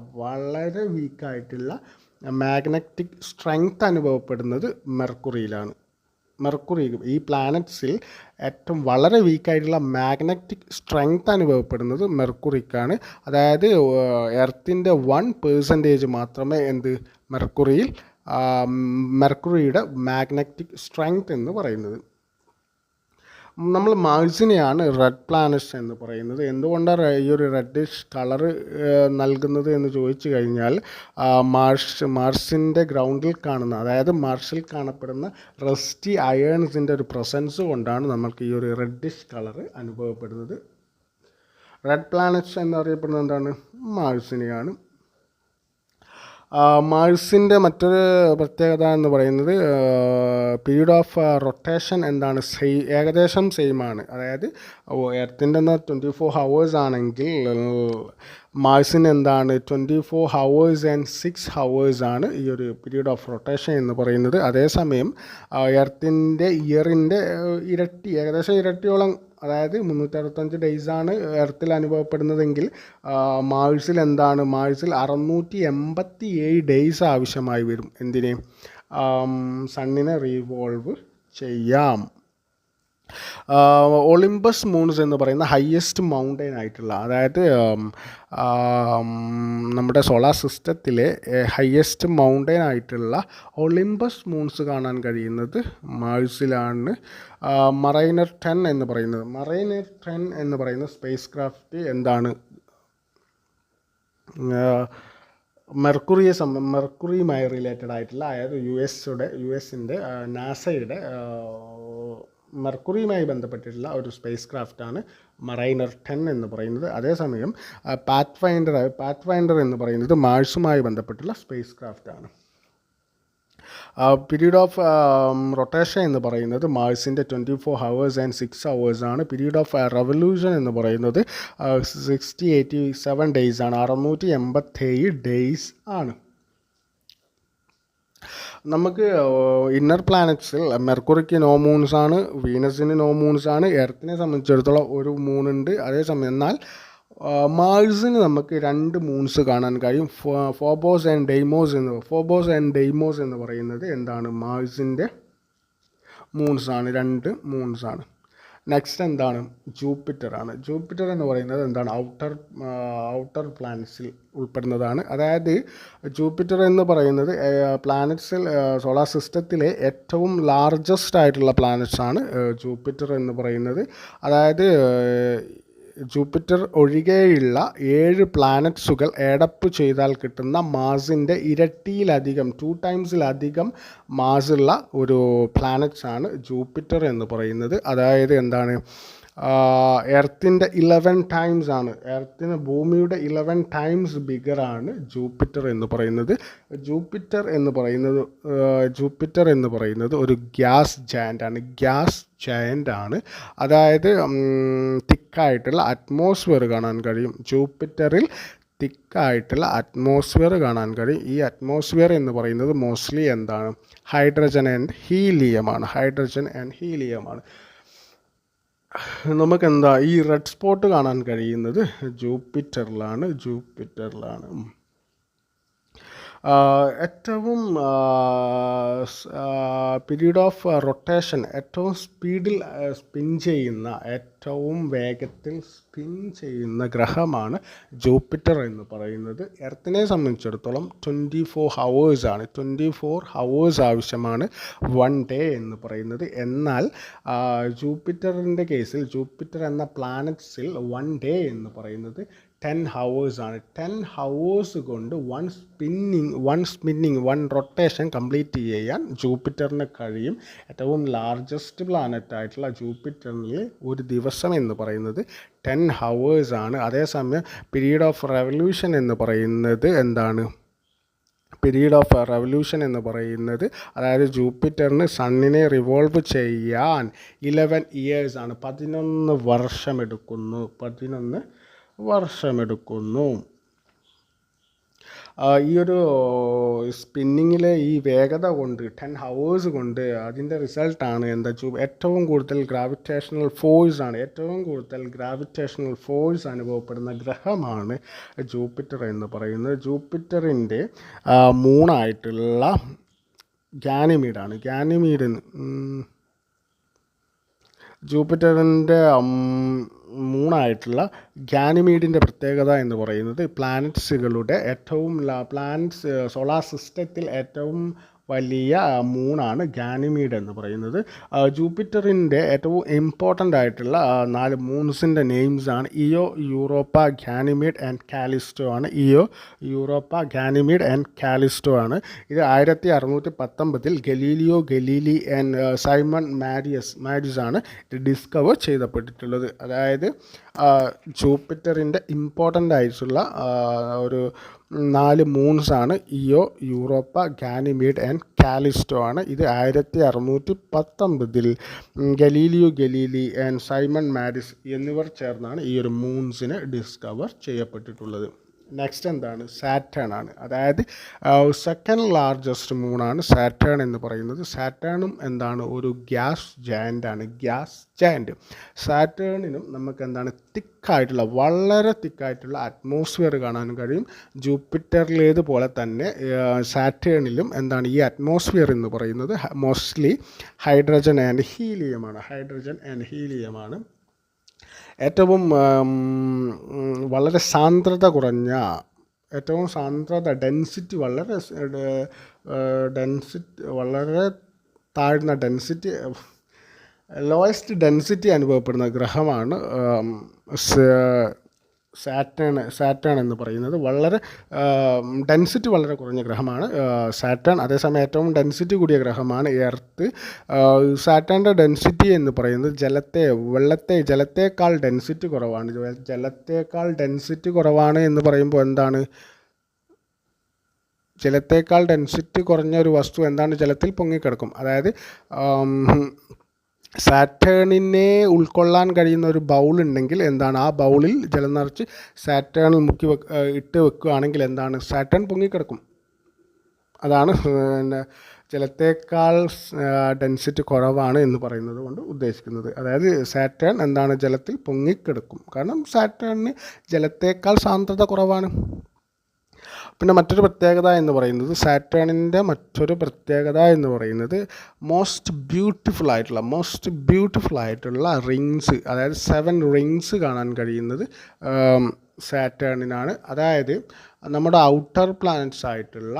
മാഗ്നറ്റിക് സ്ട്രെങ്ത് അനുഭവപ്പെടുന്നത് മെർക്കുറിയിലാണ്. ഈ പ്ലാനറ്റ്സിൽ ഏറ്റവും വളരെ വീക്കായിട്ടുള്ള മാഗ്നറ്റിക് സ്ട്രെങ്ത് അനുഭവപ്പെടുന്നത് മെർക്കുറിക്കാണ്. അതായത് എർത്തിൻ്റെ 1% മാത്രമേ മെർക്കുറിയുടെ മാഗ്നറ്റിക് സ്ട്രെങ്ത് എന്ന് പറയുന്നത്. നമ്മൾ മാഴ്സിനെയാണ് റെഡ് പ്ലാനറ്റ്സ് എന്ന് പറയുന്നത്. എന്തുകൊണ്ടാണ് ഈ ഒരു റെഡിഷ് കളറ് നൽകുന്നത് എന്ന് ചോദിച്ചു കഴിഞ്ഞാൽ മാർസിൻ്റെ ഗ്രൗണ്ടിൽ കാണുന്ന, അതായത് മാർസിൽ കാണപ്പെടുന്ന റസ്റ്റി അയേൺസിൻ്റെ ഒരു പ്രസൻസ് കൊണ്ടാണ് നമുക്ക് ഈ ഒരു റെഡിഷ് കളറ് അനുഭവപ്പെടുന്നത്. റെഡ് പ്ലാനറ്റ്സ് എന്നറിയപ്പെടുന്നത് മാഴ്സിനെയാണ്. മാഴ്സിൻ്റെ മറ്റൊരു പ്രത്യേകത എന്ന് പറയുന്നത് പീരീഡ് ഓഫ് റൊട്ടേഷൻ ഏകദേശം സെയിമാണ്. അതായത് എർത്തിൻ്റെ 24 hours ആണെങ്കിൽ മാഴ്സിന് 24 hours and 6 hours ആണ് ഈ ഒരു പീരീഡ് ഓഫ് റൊട്ടേഷൻ എന്ന് പറയുന്നത്. അതേസമയം എർത്തിൻ്റെ ഇയറിൻ്റെ ഏകദേശം ഇരട്ടിയോളം, അതായത് 365 ഡേയ്സാണ് എർത്തിൽ അനുഭവപ്പെടുന്നതെങ്കിൽ മാഴ്സിൽ 687 ഡേയ്സ് ആവശ്യമായി വരും. എന്തിന്? സണ്ണിനെ റീവോൾവ് ചെയ്യാം. ഒളിമ്പസ് മൂൺസ് എന്ന് പറയുന്ന ഹയ്യസ്റ്റ് മൗണ്ടൈൻ ആയിട്ടുള്ള, അതായത് നമ്മുടെ സോളാർ സിസ്റ്റത്തിലെ ഹയ്യസ്റ്റ് മൗണ്ടൈൻ ആയിട്ടുള്ള ഒളിമ്പസ് മൂൺസ് കാണാൻ കഴിയുന്നത് മാഴ്സിലാണ്. മറൈനർ 10 എന്ന് പറയുന്ന സ്പേസ് ക്രാഫ്റ്റ് മെർക്കുറിയുമായി റിലേറ്റഡ് ആയിട്ടുള്ള, അതായത് യുഎസിൻ്റെ നാസയുടെ മെർക്കുറിയുമായി ബന്ധപ്പെട്ടിട്ടുള്ള ഒരു സ്പേസ് ക്രാഫ്റ്റാണ് മറൈനർ 10 എന്ന് പറയുന്നത്. അതേസമയം പാത്ത്ഫൈൻഡർ എന്ന് പറയുന്നത് മാഴ്സുമായി ബന്ധപ്പെട്ടുള്ള സ്പേസ് ക്രാഫ്റ്റാണ്. പീരീഡ് ഓഫ് റൊട്ടേഷൻ എന്ന് പറയുന്നത് മാഴ്സിൻ്റെ 24 hours and 6 hours ആണ്. പീരീഡ് ഓഫ് റെവല്യൂഷൻ എന്ന് പറയുന്നത് 687 days ആണ്, 687 ഡേയ്സ് ആണ്. നമുക്ക് ഇന്നർ പ്ലാനറ്റ്സിൽ മെർക്കുറിക്ക് നോ മൂൺസാണ്, വീനസിന് നോ മൂൺസാണ്, എർത്തിനെ സംബന്ധിച്ചിടത്തോളം ഒരു മൂണുണ്ട്. അതേസമയം എന്നാൽ മാഴ്സിന് നമുക്ക് 2 മൂൺസ് കാണാൻ കഴിയും. ഫോബോസ് ആൻഡ് ഡെയ്മോസ് എന്ന് പറയുന്നത് എന്താണ്? മാഴ്സിൻ്റെ മൂൺസാണ്, 2 മൂൺസാണ്. നെക്സ്റ്റ് എന്താണ്? ജൂപ്പിറ്ററാണ്. ജൂപ്പിറ്റർ എന്ന് പറയുന്നത് എന്താണ്? ഔട്ടർ പ്ലാനറ്റ്സിൽ ഉൾപ്പെടുന്നതാണ്. അതായത് ജൂപ്പിറ്റർ എന്ന് പറയുന്നത് പ്ലാനറ്റ്സിൽ സോളാർ സിസ്റ്റത്തിലെ ഏറ്റവും ലാർജസ്റ്റ് ആയിട്ടുള്ള പ്ലാനറ്റ്സ് ആണ് ജൂപ്പിറ്റർ എന്ന് പറയുന്നത്. അതായത് ജൂപ്പിറ്റർ ഒഴികെയുള്ള 7 പ്ലാനറ്റ്സുകൾ ഏഡപ്പ് ചെയ്താൽ കിട്ടുന്ന മാസിൻ്റെ ഇരട്ടിയിലധികം 2 ടൈംസിലധികം മാസുള്ള ഒരു പ്ലാനറ്റ്സ് ആണ് ജൂപ്പിറ്റർ എന്ന് പറയുന്നത്. അതായത് എന്താണ്? എർത്തിൻ്റെ 11 ടൈംസ് ആണ്, ഭൂമിയുടെ 11 ടൈംസ് ബിഗറാണ് ജൂപ്പിറ്റർ എന്ന് പറയുന്നത്. ജൂപ്പിറ്റർ എന്ന് പറയുന്നത് ഒരു ഗ്യാസ് ജയൻ്റ് ആണ്. അതായത് തിക്കായിട്ടുള്ള അറ്റ്മോസ്ഫിയർ കാണാൻ കഴിയും. ജൂപ്പിറ്ററിൽ തിക്കായിട്ടുള്ള അറ്റ്മോസ്ഫിയർ കാണാൻ കഴിയും. ഈ അറ്റ്മോസ്ഫിയർ എന്ന് പറയുന്നത് മോസ്റ്റ്ലി എന്താണ്? ഹൈഡ്രജൻ ആൻഡ് ഹീലിയമാണ്. നമുക്കെന്താ ഈ റെഡ് സ്പോട്ട് കാണാൻ കഴിയുന്നത് ജൂപ്പിറ്ററിലാണ്. ഏറ്റവും പീരീഡ് ഓഫ് റൊട്ടേഷൻ ഏറ്റവും സ്പീഡിൽ ഏറ്റവും വേഗത്തിൽ സ്പിൻ ചെയ്യുന്ന ഗ്രഹമാണ് ജൂപ്പിറ്റർ എന്ന് പറയുന്നത്. എർത്തിനെ സംബന്ധിച്ചിടത്തോളം 24 ഹവേഴ്സാണ്, 24 ഹവേഴ്സ് ആവശ്യമാണ് 1 ഡേ എന്ന് പറയുന്നത്. എന്നാൽ ജൂപ്പിറ്ററിൻ്റെ കേസിൽ, ജൂപ്പിറ്റർ എന്ന പ്ലാനറ്റ്സിൽ 1 ഡേ എന്ന് പറയുന്നത് 10 ഹവേഴ്സാണ്. 10 ഹവേഴ്സ് കൊണ്ട് വൺ റൊട്ടേഷൻ കംപ്ലീറ്റ് ചെയ്യാൻ ജൂപ്പിറ്ററിന് കഴിയും. ഏറ്റവും ലാർജസ്റ്റ് പ്ലാനറ്റ് ആയിട്ടുള്ള ജൂപ്പിറ്ററിൽ ഒരു ദിവസം എന്ന് പറയുന്നത് 10 ഹവേഴ്സാണ്. അതേസമയം പീരീഡ് ഓഫ് റെവല്യൂഷൻ എന്ന് പറയുന്നത് എന്താണ്? അതായത് ജൂപ്പിറ്ററിന് സണ്ണിനെ റിവോൾവ് ചെയ്യാൻ 11 ഇയേഴ്സാണ്, 11 വർഷമെടുക്കുന്നു. ഈ ഒരു സ്പിന്നിങ്ങിലെ ഈ വേഗത കൊണ്ട് 10 ഹവേഴ്സ് കൊണ്ട് അതിൻ്റെ റിസൾട്ടാണ് എന്താ? ഏറ്റവും കൂടുതൽ ഗ്രാവിറ്റേഷണൽ ഫോഴ്സ് അനുഭവപ്പെടുന്ന ഗ്രഹമാണ് ജൂപ്പിറ്റർ എന്ന് പറയുന്നത്. ജൂപ്പിറ്ററിൻ്റെ മൂണായിട്ടുള്ള ജൂപ്പിറ്ററിൻ്റെ മൂണായിട്ടുള്ള ഗാനിമീഡിൻ്റെ പ്രത്യേകത എന്ന് പറയുന്നത് സോളാർ സിസ്റ്റത്തിൽ ഏറ്റവും വലിയ മൂണാണ് ഗാനിമീഡ് എന്ന് പറയുന്നത്. ജൂപ്പിറ്ററിൻ്റെ ഏറ്റവും ഇമ്പോർട്ടൻ്റ് ആയിട്ടുള്ള 4 മൂൺസിൻ്റെ നെയിംസാണ് Io, Europa, Ganymede and Callisto ആണ്. ഇത് 1619 Galileo Galilei and Simon Marius ആണ് ഇത് ഡിസ്കവർ ചെയ്യപ്പെട്ടിട്ടുള്ളത്. അതായത് ജൂപ്പിറ്ററിൻ്റെ ഇമ്പോർട്ടൻ്റ് ആയിട്ടുള്ള ഒരു 4 മൂൺസാണ് Io, Europa, Ganymede and Callisto ആണ്. ഇത് 1619 Galileo Galilei and Simon Marius എന്നിവർ ചേർന്നാണ് ഈ ഒരു മൂൺസിനെ ഡിസ്കവർ ചെയ്യപ്പെട്ടിട്ടുള്ളത്. നെക്സ്റ്റ് എന്താണ്? സാറ്റേൺ ആണ്. അതായത് സെക്കൻഡ് ലാർജസ്റ്റ് മൂണാണ് സാറ്റേൺ എന്ന് പറയുന്നത്. സാറ്റേണും എന്താണ്? ഒരു ഗ്യാസ് ജയൻ്റ്. സാറ്റേണിനും നമുക്ക് എന്താണ്? വളരെ തിക്കായിട്ടുള്ള അറ്റ്മോസ്ഫിയർ കാണാൻ കഴിയും. ജൂപ്പിറ്ററിലേതുപോലെ തന്നെ സാറ്റേണിലും എന്താണ്? ഈ അറ്റ്മോസ്ഫിയർ എന്ന് പറയുന്നത് മോസ്റ്റ്ലി ഹൈഡ്രജൻ ആൻഡ് ഹീലിയമാണ്. ഏറ്റവും വളരെ ഡെൻസിറ്റി വളരെ താഴ്ന്ന ലോയസ്റ്റ് ഡെൻസിറ്റി അനുഭവപ്പെടുന്ന ഗ്രഹമാണ് സാറ്റേൺ എന്ന് പറയുന്നത്. ഡെൻസിറ്റി വളരെ കുറഞ്ഞ ഗ്രഹമാണ് സാറ്റേൺ. അതേസമയം ഏറ്റവും ഡെൻസിറ്റി കൂടിയ ഗ്രഹമാണ് എർത്ത്. സാറ്റേണിൻ്റെ ഡെൻസിറ്റി എന്ന് പറയുന്നത് ജലത്തേക്കാൾ ഡെൻസിറ്റി കുറവാണ് എന്ന് പറയുമ്പോൾ എന്താണ്? ജലത്തേക്കാൾ ഡെൻസിറ്റി കുറഞ്ഞ ഒരു വസ്തു എന്താണ്? ജലത്തിൽ പൊങ്ങിക്കിടക്കും. അതായത് സാറ്റേണിനെ ഉൾക്കൊള്ളാൻ കഴിയുന്ന ഒരു ബൗൾ ഉണ്ടെങ്കിൽ എന്താണ്? ആ ബൗളിൽ ജലം നിറച്ച് സാറ്റേണിൽ ഇട്ട് വെക്കുകയാണെങ്കിൽ എന്താണ്? സാറ്റേൺ പൊങ്ങിക്കിടക്കും. അതാണ് ജലത്തേക്കാൾ ഡെൻസിറ്റി കുറവാണ് എന്ന് പറയുന്നത് കൊണ്ട് ഉദ്ദേശിക്കുന്നത്. അതായത് സാറ്റേൺ എന്താണ്, ജലത്തിൽ പൊങ്ങിക്കിടക്കും. കാരണം സാറ്റേണിന് ജലത്തേക്കാൾ സാന്ദ്രത കുറവാണ്. പിന്നെ മറ്റൊരു പ്രത്യേകത എന്ന് പറയുന്നത്, സാറ്റേണിൻ്റെ മറ്റൊരു പ്രത്യേകത എന്ന് പറയുന്നത് മോസ്റ്റ് ബ്യൂട്ടിഫുൾ ആയിട്ടുള്ള റിങ്സ്, അതായത് 7 റിങ്സ് കാണാൻ കഴിയുന്നത് സാറ്റേണിനാണ്. അതായത് നമ്മുടെ ഔട്ടർ പ്ലാനറ്റ്സ് ആയിട്ടുള്ള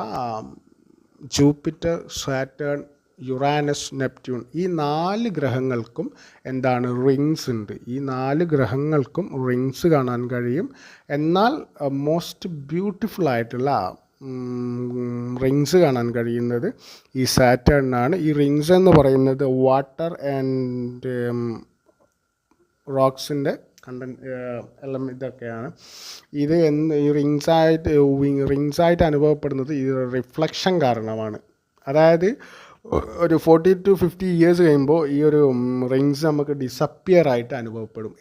ജൂപ്പിറ്റർ, സാറ്റേൺ, യുറാനസ്, നെപ്റ്റ്യൂൺ, ഈ 4 ഗ്രഹങ്ങൾക്കും എന്താണ്, റിങ്സ് ഉണ്ട്. ഈ 4 ഗ്രഹങ്ങൾക്കും റിങ്സ് കാണാൻ കഴിയും. എന്നാൽ മോസ്റ്റ് ബ്യൂട്ടിഫുൾ ആയിട്ടുള്ള റിങ്സ് കാണാൻ കഴിയുന്നത് ഈ സാറ്റേണിനാണ്. ഈ റിങ്സ് എന്ന് പറയുന്നത് വാട്ടർ ആൻഡ് റോക്സിൻ്റെ എല്ലാം ഇതൊക്കെയാണ്. ഇത് ഈ റിങ്സായിട്ട് അനുഭവപ്പെടുന്നത് ഈ റിഫ്ലക്ഷൻ കാരണമാണ്. അതായത് ഒരു 40 to 50 ഇയേഴ്സ് കഴിയുമ്പോൾ ഈ ഒരു റിങ്സ് നമുക്ക് ഡിസപ്പിയർ ആയിട്ട് അനുഭവപ്പെടും.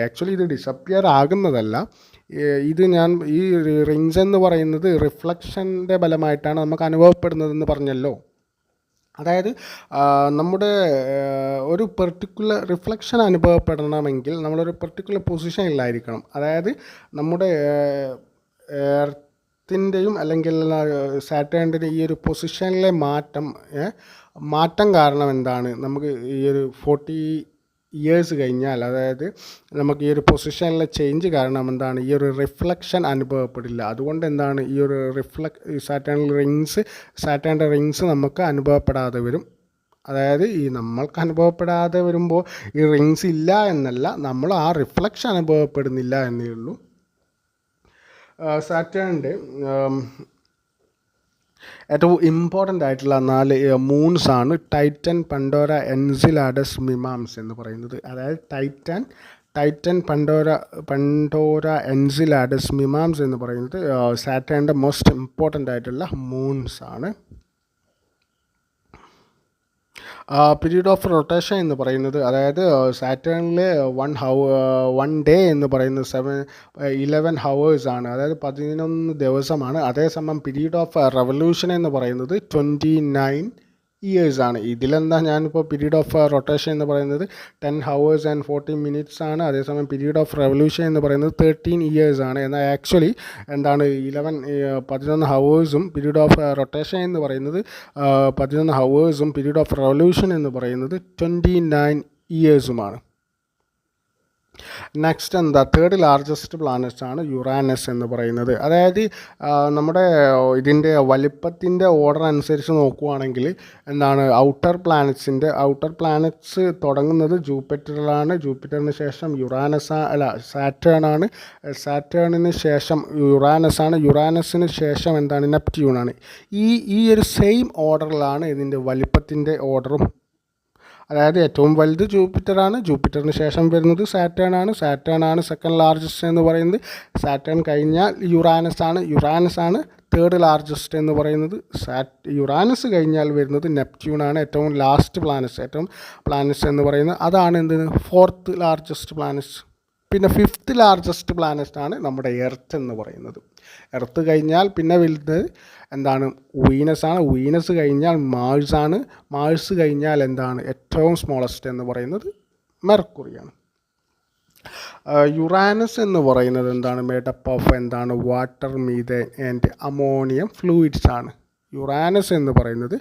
ആക്ച്വലി ഇത് ഡിസപ്പിയർ ആകുന്നതല്ല. ഈ റിങ്സ് എന്ന് പറയുന്നത് റിഫ്ലക്ഷൻ്റെ ഫലമായിട്ടാണ് നമുക്ക് അനുഭവപ്പെടുന്നതെന്ന് പറഞ്ഞല്ലോ. അതായത് നമ്മുടെ ഒരു പെർട്ടിക്കുലർ റിഫ്ലക്ഷൻ അനുഭവപ്പെടണമെങ്കിൽ നമ്മളൊരു പെർട്ടിക്കുലർ പൊസിഷനിലായിരിക്കണം. അതായത് നമ്മുടെ എർത്തിൻ്റെയും അല്ലെങ്കിൽ സാറ്റേണിൻ്റെയും ഈ ഒരു പൊസിഷനിലെ മാറ്റം കാരണം എന്താണ്, നമുക്ക് ഈ ഒരു 40 ഇയേഴ്സ് കഴിഞ്ഞാൽ, അതായത് നമുക്ക് ഈ ഒരു പൊസിഷനിലെ ചേഞ്ച് കാരണം എന്താണ്, ഈ ഒരു റിഫ്ലക്ഷൻ അനുഭവപ്പെടില്ല. അതുകൊണ്ട് എന്താണ്, ഈ ഒരു സാറ്റേണിൻ്റെ റിങ്സ് നമുക്ക് അനുഭവപ്പെടാതെ വരും. അതായത് ഈ നമ്മൾക്ക് അനുഭവപ്പെടാതെ വരുമ്പോൾ ഈ റിങ്സ് ഇല്ല എന്നല്ല, നമ്മൾ ആ റിഫ്ലക്ഷൻ അനുഭവപ്പെടുന്നില്ല എന്നേ ഉള്ളൂ. സാറ്റേണിൻ്റെ ഏറ്റവും ഇമ്പോർട്ടൻ്റ് ആയിട്ടുള്ള 4 മൂൺസ് ആണ് ടൈറ്റൻ, പണ്ടോര, എൻസിലാഡസ്, മിമാംസ് എന്ന് പറയുന്നത്. അതായത് ടൈറ്റൻ, പണ്ടോര, എൻസിലാഡസ്, മിമാംസ് എന്ന് പറയുന്നത് സാറ്റേണിൻ്റെ മോസ്റ്റ് ഇമ്പോർട്ടൻ്റ് ആയിട്ടുള്ള മൂൺസ് ആണ്. പീരീഡ് ഓഫ് റൊട്ടേഷൻ എന്ന് പറയുന്നത്, അതായത് സാറ്റേണിലെ 1 ഡേ എന്ന് പറയുന്നത് 11 hours ആണ്, അതായത് 11 ദിവസമാണ്. അതേസമയം പീരീഡ് ഓഫ് റെവല്യൂഷൻ എന്ന് പറയുന്നത് 29 ഇയേഴ്സ് ആണ്. ഇതിലെന്താ, ഞാനിപ്പോൾ പീരീഡ് ഓഫ് റൊട്ടേഷൻ എന്ന് പറയുന്നത് 10 hours and 40 minutes ആണ്. അതേസമയം പീരീഡ് ഓഫ് റെവല്യൂഷൻ എന്ന് പറയുന്നത് 13 ഇയേഴ്സ് ആണ്. എന്നാൽ ആക്ച്വലി എന്താണ്, 11 hours പീരീഡ് ഓഫ് റൊട്ടേഷൻ എന്ന് പറയുന്നത് 11 hours, പീരീഡ് ഓഫ് റെവല്യൂഷൻ എന്ന് പറയുന്നത് 29 ഇയേഴ്സുമാണ്. നെക്സ്റ്റ് തേർഡ് ലാർജസ്റ്റ് പ്ലാനറ്റ്സ് ആണ് യുറാനസ് എന്ന് പറയുന്നത്. അതായത് നമ്മുടെ ഇതിൻ്റെ വലിപ്പത്തിൻ്റെ ഓർഡർ അനുസരിച്ച് നോക്കുകയാണെങ്കിൽ എന്താണ്, ഔട്ടർ പ്ലാനറ്റ്സ് തുടങ്ങുന്നത് ജൂപ്പിറ്ററിലാണ്. ജൂപ്പിറ്ററിന് ശേഷം സാറ്റേൺ ആണ്. സാറ്റേണിന് ശേഷം യുറാനസ് ആണ്. യുറാനസിന് ശേഷം എന്താണ്, നെപ്റ്റ്യൂൺ ആണ്. ഈ ഒരു സെയിം ഓർഡറിലാണ് ഇതിൻ്റെ വലിപ്പത്തിൻ്റെ ഓർഡറും. അതായത് ഏറ്റവും വലുത് ജൂപ്പിറ്ററാണ്. ജൂപ്പിറ്ററിന് ശേഷം വരുന്നത് സാറ്റേൺ ആണ് സെക്കൻഡ് ലാർജസ്റ്റ് എന്ന് പറയുന്നത്. സാറ്റേൺ കഴിഞ്ഞാൽ യുറാനസ് ആണ് തേർഡ് ലാർജസ്റ്റ് എന്ന് പറയുന്നത്. യുറാനസ് കഴിഞ്ഞാൽ വരുന്നത് നെപ്റ്റ്യൂൺ ആണ്, ഏറ്റവും ലാസ്റ്റ് പ്ലാനറ്റ്സ് എന്ന് പറയുന്നത്. അതാണ് ഫോർത്ത് ലാർജസ്റ്റ് പ്ലാനറ്റ്സ്. പിന്നെ ഫിഫ്ത്ത് ലാർജസ്റ്റ് പ്ലാനറ്റ് ആണ് നമ്മുടെ എർത്ത് എന്ന് പറയുന്നത്. എർത്ത് കഴിഞ്ഞാൽ പിന്നെ വലുത് എന്താണ്, വീനസ് ആണ്. വീനസ് കഴിഞ്ഞാൽ മാഴ്സ് ആണ്. മാഴ്സ് കഴിഞ്ഞാൽ എന്താണ്, ഏറ്റവും സ്മോളസ്റ്റ് എന്ന് പറയുന്നത് മെർക്കുറിയാണ്. യുറാനസ് എന്ന് പറയുന്നത് എന്താണ്, മേഡപ്പ് ഓഫ് എന്താണ്, water, methane and ammonium fluids ആണ്. യുറാനസ് എന്ന് പറയുന്നത്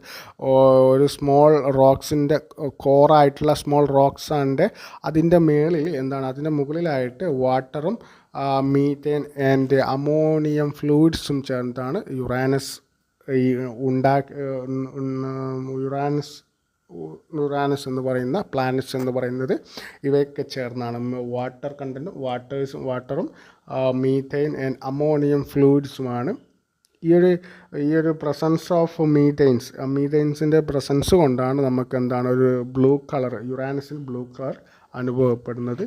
ഒരു സ്മോൾ റോക്സിൻ്റെ കോറായിട്ടുള്ള സ്മോൾ റോക്സാണ്. അതിൻ്റെ മേളിൽ എന്താണ്, അതിൻ്റെ മുകളിലായിട്ട് വാട്ടറും മീഥേൻ ആൻഡ് അമോണിയം ഫ്ലൂയിഡ്സും ചേർന്നിട്ടാണ് യുറാനസ് എന്ന് പറയുന്ന പ്ലാനറ്റ്സ് എന്ന് പറയുന്നത്. ഇവയൊക്കെ ചേർന്നാണ് വാട്ടർ കണ്ടൻറ്റും വാട്ടറും മീഥേൻ ആൻഡ് അമോണിയം ഫ്ലൂയിഡ്സുമാണ്. ഈ ഒരു പ്രസൻസ് ഓഫ് മീഥെയിൻസിൻ്റെ പ്രസൻസ് കൊണ്ടാണ് നമുക്ക് എന്താണ് ഒരു ബ്ലൂ കളർ, യുറാനസിൽ ബ്ലൂ കളർ അനുഭവപ്പെടുന്നത്.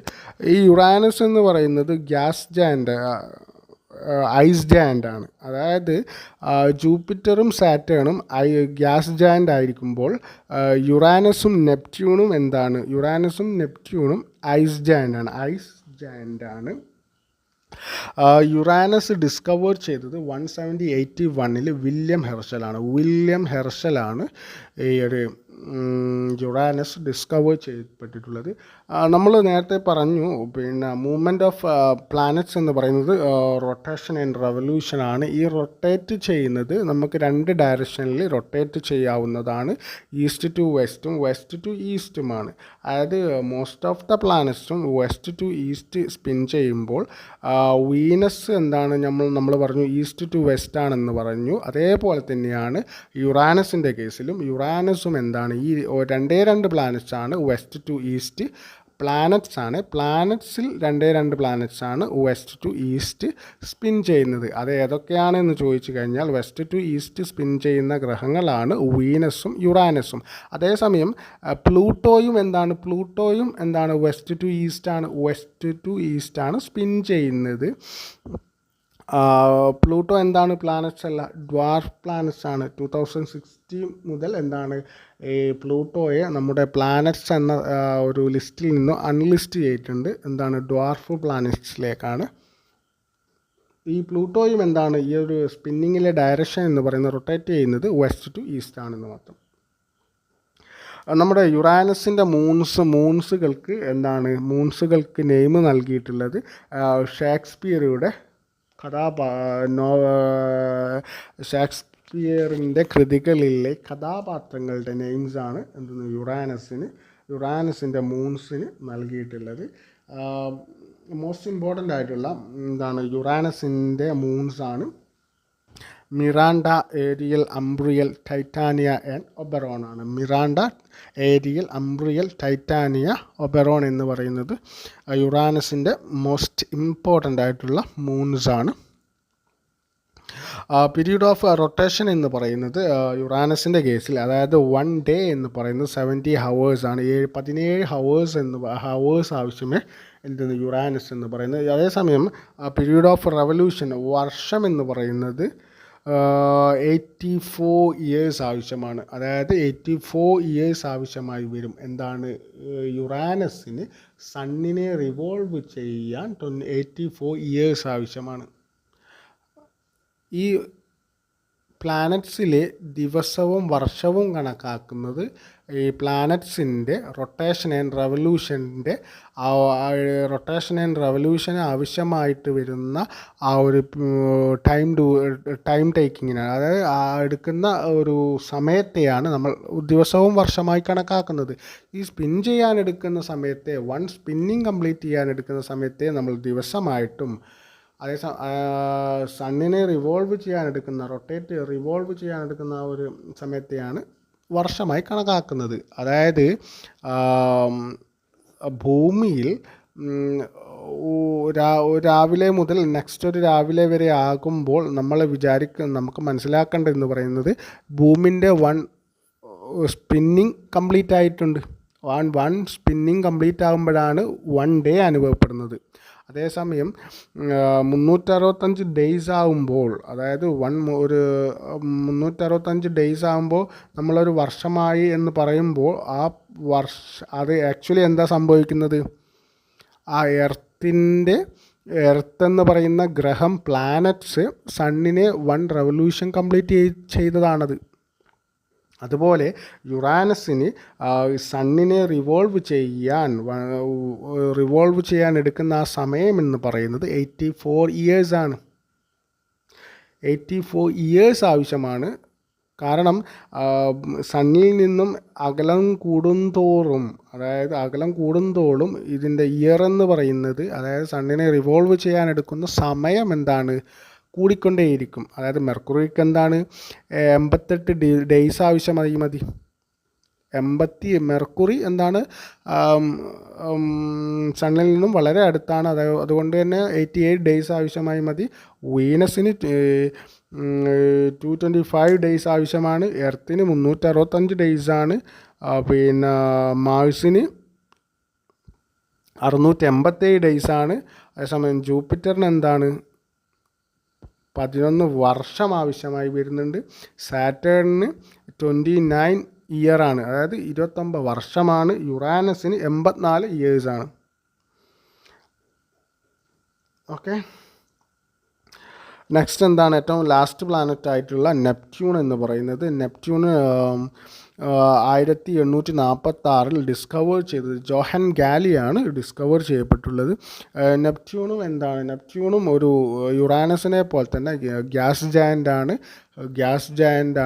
ഈ യുറാനസ് എന്ന് പറയുന്നത് ഐസ് ജയൻ്റ് ആണ്. അതായത് ജൂപ്പിറ്ററും സാറ്റേണും ഗ്യാസ് ജയൻ്റ് ആയിരിക്കുമ്പോൾ യുറാനസും നെപ്റ്റ്യൂണും ഐസ് ജയൻ്റ് ആണ്. യുറാനസ് ഡിസ്കവർ ചെയ്തത് 1781 വില്യം ഹെർഷലാണ് ഈ ഒരു യുറാനസ് ഡിസ്കവർ ചെയ്യപ്പെട്ടിട്ടുള്ളത്. നമ്മൾ നേരത്തെ പറഞ്ഞു, പിന്നെ മൂവ്മെൻറ്റ് ഓഫ് പ്ലാനറ്റ്സ് എന്ന് പറയുന്നത് റൊട്ടേഷൻ ആൻഡ് റെവല്യൂഷനാണ്. ഈ റൊട്ടേറ്റ് ചെയ്യുന്നത് നമുക്ക് 2 ഡയറക്ഷനിൽ റൊട്ടേറ്റ് ചെയ്യാവുന്നതാണ്. ഈസ്റ്റ് ടു വെസ്റ്റും വെസ്റ്റ് ടു ഈസ്റ്റുമാണ്. അതായത് മോസ്റ്റ് ഓഫ് ദ പ്ലാനറ്റ്സും വെസ്റ്റ് ടു ഈസ്റ്റ് സ്പിൻ ചെയ്യുമ്പോൾ വീനസ് എന്താണ് നമ്മൾ പറഞ്ഞു ഈസ്റ്റ് ടു വെസ്റ്റ് ആണെന്ന് പറഞ്ഞു. അതേപോലെ തന്നെയാണ് യുറാനസിൻ്റെ കേസിലും. യുറാനസും എന്താണ് ഈ 2 പ്ലാനറ്റ്സ് ആണ് വെസ്റ്റ് ടു ഈസ്റ്റ് പ്ലാനറ്റ്സ് ആണ്. പ്ലാനറ്റ്സിൽ 2 പ്ലാനറ്റ്സ് ആണ് വെസ്റ്റ് ടു ഈസ്റ്റ് സ്പിൻ ചെയ്യുന്നത്. അത് ഏതൊക്കെയാണെന്ന് ചോദിച്ചു കഴിഞ്ഞാൽ വെസ്റ്റ് ടു ഈസ്റ്റ് സ്പിൻ ചെയ്യുന്ന ഗ്രഹങ്ങളാണ് വീനസും യുറാനസും. അതേസമയം പ്ലൂട്ടോയും എന്താണ് വെസ്റ്റ് ടു ഈസ്റ്റ് ആണ് സ്പിൻ ചെയ്യുന്നത്. പ്ലൂട്ടോ എന്താണ് പ്ലാനറ്റ്സ് അല്ല, ഡ്വാർഫ് പ്ലാനറ്റ്സ് ആണ്. 2016 മുതൽ എന്താണ് ഈ പ്ലൂട്ടോയെ നമ്മുടെ പ്ലാനറ്റ്സ് എന്ന ഒരു ലിസ്റ്റിൽ നിന്ന് അൺലിസ്റ്റ് ചെയ്തിട്ടുണ്ട്. എന്താണ് ഡ്വാർഫ് പ്ലാനറ്റ്സിലേക്കാണ്. ഈ പ്ലൂട്ടോയും എന്താണ് ഈ ഒരു സ്പിന്നിങ്ങിലെ ഡയറക്ഷൻ എന്ന് പറയുന്നത് റൊട്ടേറ്റ് ചെയ്യുന്നത് വെസ്റ്റ് ടു ഈസ്റ്റ് ആണെന്ന് മാത്രം. നമ്മുടെ യുറാനസിൻ്റെ മൂൺസുകൾക്ക് നെയിം നൽകിയിട്ടുള്ളത് ഷേക്സ്പിയറുടെ ഷേക്സ്പിയറിൻ്റെ കൃതികളിലെ കഥാപാത്രങ്ങളുടെ നെയിംസാണ് യുറാനസിൻ്റെ മൂൺസിന് നൽകിയിട്ടുള്ളത്. മോസ്റ്റ് ഇമ്പോർട്ടൻ്റ് ആയിട്ടുള്ള യുറാനസിൻ്റെ മൂൺസാണ് മിറാണ്ട, ഏരിയൽ, അംബ്രിയൽ, ടൈറ്റാനിയ ആൻഡ് ഒബെറോൺ ആണ്. മിറാണ്ട, ഏരിയൽ, അംബ്രിയൽ, ടൈറ്റാനിയ, ഒബെറോൺ എന്ന് പറയുന്നത് യുറാനസിൻ്റെ മോസ്റ്റ് ഇമ്പോർട്ടൻ്റ് ആയിട്ടുള്ള മൂൺസാണ്. പീരീഡ് ഓഫ് റൊട്ടേഷൻ എന്ന് പറയുന്നത് യുറാനസിൻ്റെ കേസിൽ, അതായത് 1 ഡേ എന്ന് പറയുന്നത് 70 ഹവേഴ്സ് ആണ്. 17 ഹവേഴ്സ് ആവശ്യമേ യുറാനസ് എന്ന് പറയുന്നത്. അതേസമയം പീരീഡ് ഓഫ് റെവല്യൂഷൻ, വർഷം എന്ന് പറയുന്നത് 84 ഇയേഴ്സ് ആവശ്യമാണ്. അതായത് 84 ഇയേഴ്സ് ആവശ്യമായി വരും. യുറാനസിന് സണ്ണിനെ റിവോൾവ് ചെയ്യാൻ 84 ഇയേഴ്സ് ആവശ്യമാണ്. ഈ പ്ലാനറ്റ്സിലെ ദിവസവും വർഷവും കണക്കാക്കുന്നത് ഈ പ്ലാനറ്റ്സിൻ്റെ റൊട്ടേഷൻ ആൻഡ് റെവല്യൂഷന് ആവശ്യമായിട്ട് വരുന്ന ആ ഒരു ടൈം ടേക്കിങ്ങിനാണ്. അതായത് എടുക്കുന്ന ഒരു സമയത്തെയാണ് നമ്മൾ ദിവസവും വർഷമായി കണക്കാക്കുന്നത്. ഈ സ്പിൻ ചെയ്യാനെടുക്കുന്ന സമയത്തെ, സ്പിന്നിങ് കംപ്ലീറ്റ് ചെയ്യാനെടുക്കുന്ന സമയത്തെ നമ്മൾ ദിവസമായിട്ടും, സണ്ണിനെ റിവോൾവ് ചെയ്യാനെടുക്കുന്ന ആ ഒരു സമയത്തെയാണ് വർഷമായി കണക്കാക്കുന്നത്. അതായത് ഭൂമിയിൽ രാവിലെ മുതൽ നെക്സ്റ്റ് ഒരു രാവിലെ വരെ ആകുമ്പോൾ നമുക്ക് മനസ്സിലാക്കേണ്ടതെന്ന് പറയുന്നത് ഭൂമിൻ്റെ സ്പിന്നിങ് കംപ്ലീറ്റ് ആയിട്ടുണ്ട്. സ്പിന്നിങ് കംപ്ലീറ്റ് ആകുമ്പോഴാണ് 1 ഡേ അനുഭവപ്പെടുന്നത്. അതേസമയം 365 ഡേയ്സ് ആകുമ്പോൾ, അതായത് 365 ഡേയ്സ് ആകുമ്പോൾ നമ്മളൊരു വർഷമായി എന്ന് പറയുമ്പോൾ അത് ആക്ച്വലി എന്താ സംഭവിക്കുന്നത്? ആ എർത്ത് എന്ന് പറയുന്ന ഗ്രഹം, പ്ലാനറ്റ്സ് സണ്ണിനെ 1 റെവല്യൂഷൻ കംപ്ലീറ്റ് ചെയ്തതാണത്. അതുപോലെ യുറാനസിന് സണ്ണിനെ റിവോൾവ് ചെയ്യാൻ എടുക്കുന്ന ആ സമയം എന്ന് പറയുന്നത് 84 ഇയേഴ്സ് ആണ്. 84 ഇയേഴ്സ് ആവശ്യമാണ്. കാരണം സണ്ണിൽ നിന്നും അകലം കൂടുന്തോറും ഇതിൻ്റെ ഇയർ എന്ന് പറയുന്നത്, അതായത് സണ്ണിനെ റിവോൾവ് ചെയ്യാൻ എടുക്കുന്ന സമയം കൂടിക്കൊണ്ടേയിരിക്കും. അതായത് മെർക്കുറിക്ക് 88 ഡേയ്സ് ആവശ്യമായി മതി. മെർക്കുറി സണ്ണിൽ നിന്നും വളരെ അടുത്താണ്. അതുകൊണ്ട് തന്നെ 88 ഡേയ്സ് ആവശ്യമായി മതി. വീനസിന് 225 ഡേയ്സ് ആവശ്യമാണ്. എർത്തിന് 365 ഡേയ്സാണ്. പിന്നെ മാഴ്സിന് 687 ഡേയ്സാണ്. അതേസമയം ജൂപ്പിറ്ററിന് 11 വർഷം ആവശ്യമായി വരുന്നുണ്ട്. സാറ്റേണിന് 29 ഇയറാണ്, അതായത് 29 വർഷമാണ്. യുറാനസിന് 84 ഇയേഴ്സാണ്. ഓക്കെ. നെക്സ്റ്റ് എന്താണ് ഏറ്റവും ലാസ്റ്റ് പ്ലാനറ്റ് ആയിട്ടുള്ള നെപ്റ്റ്യൂൺ എന്ന് പറയുന്നത്. നെപ്റ്റ്യൂണ് 1846 ഡിസ്കവർ ചെയ്തത് ജോഹൻ ഗാലിയാണ് ഡിസ്കവർ ചെയ്യപ്പെട്ടുള്ളത്. നെപ്റ്റ്യൂണും എന്താണ്, നെപ്റ്റ്യൂണും ഒരു യുറാനസിനെ പോലെ തന്നെ ഗ്യാസ് ജയൻ്റ് ആണ്. ഗ്യാസ് ജയൻ്റ്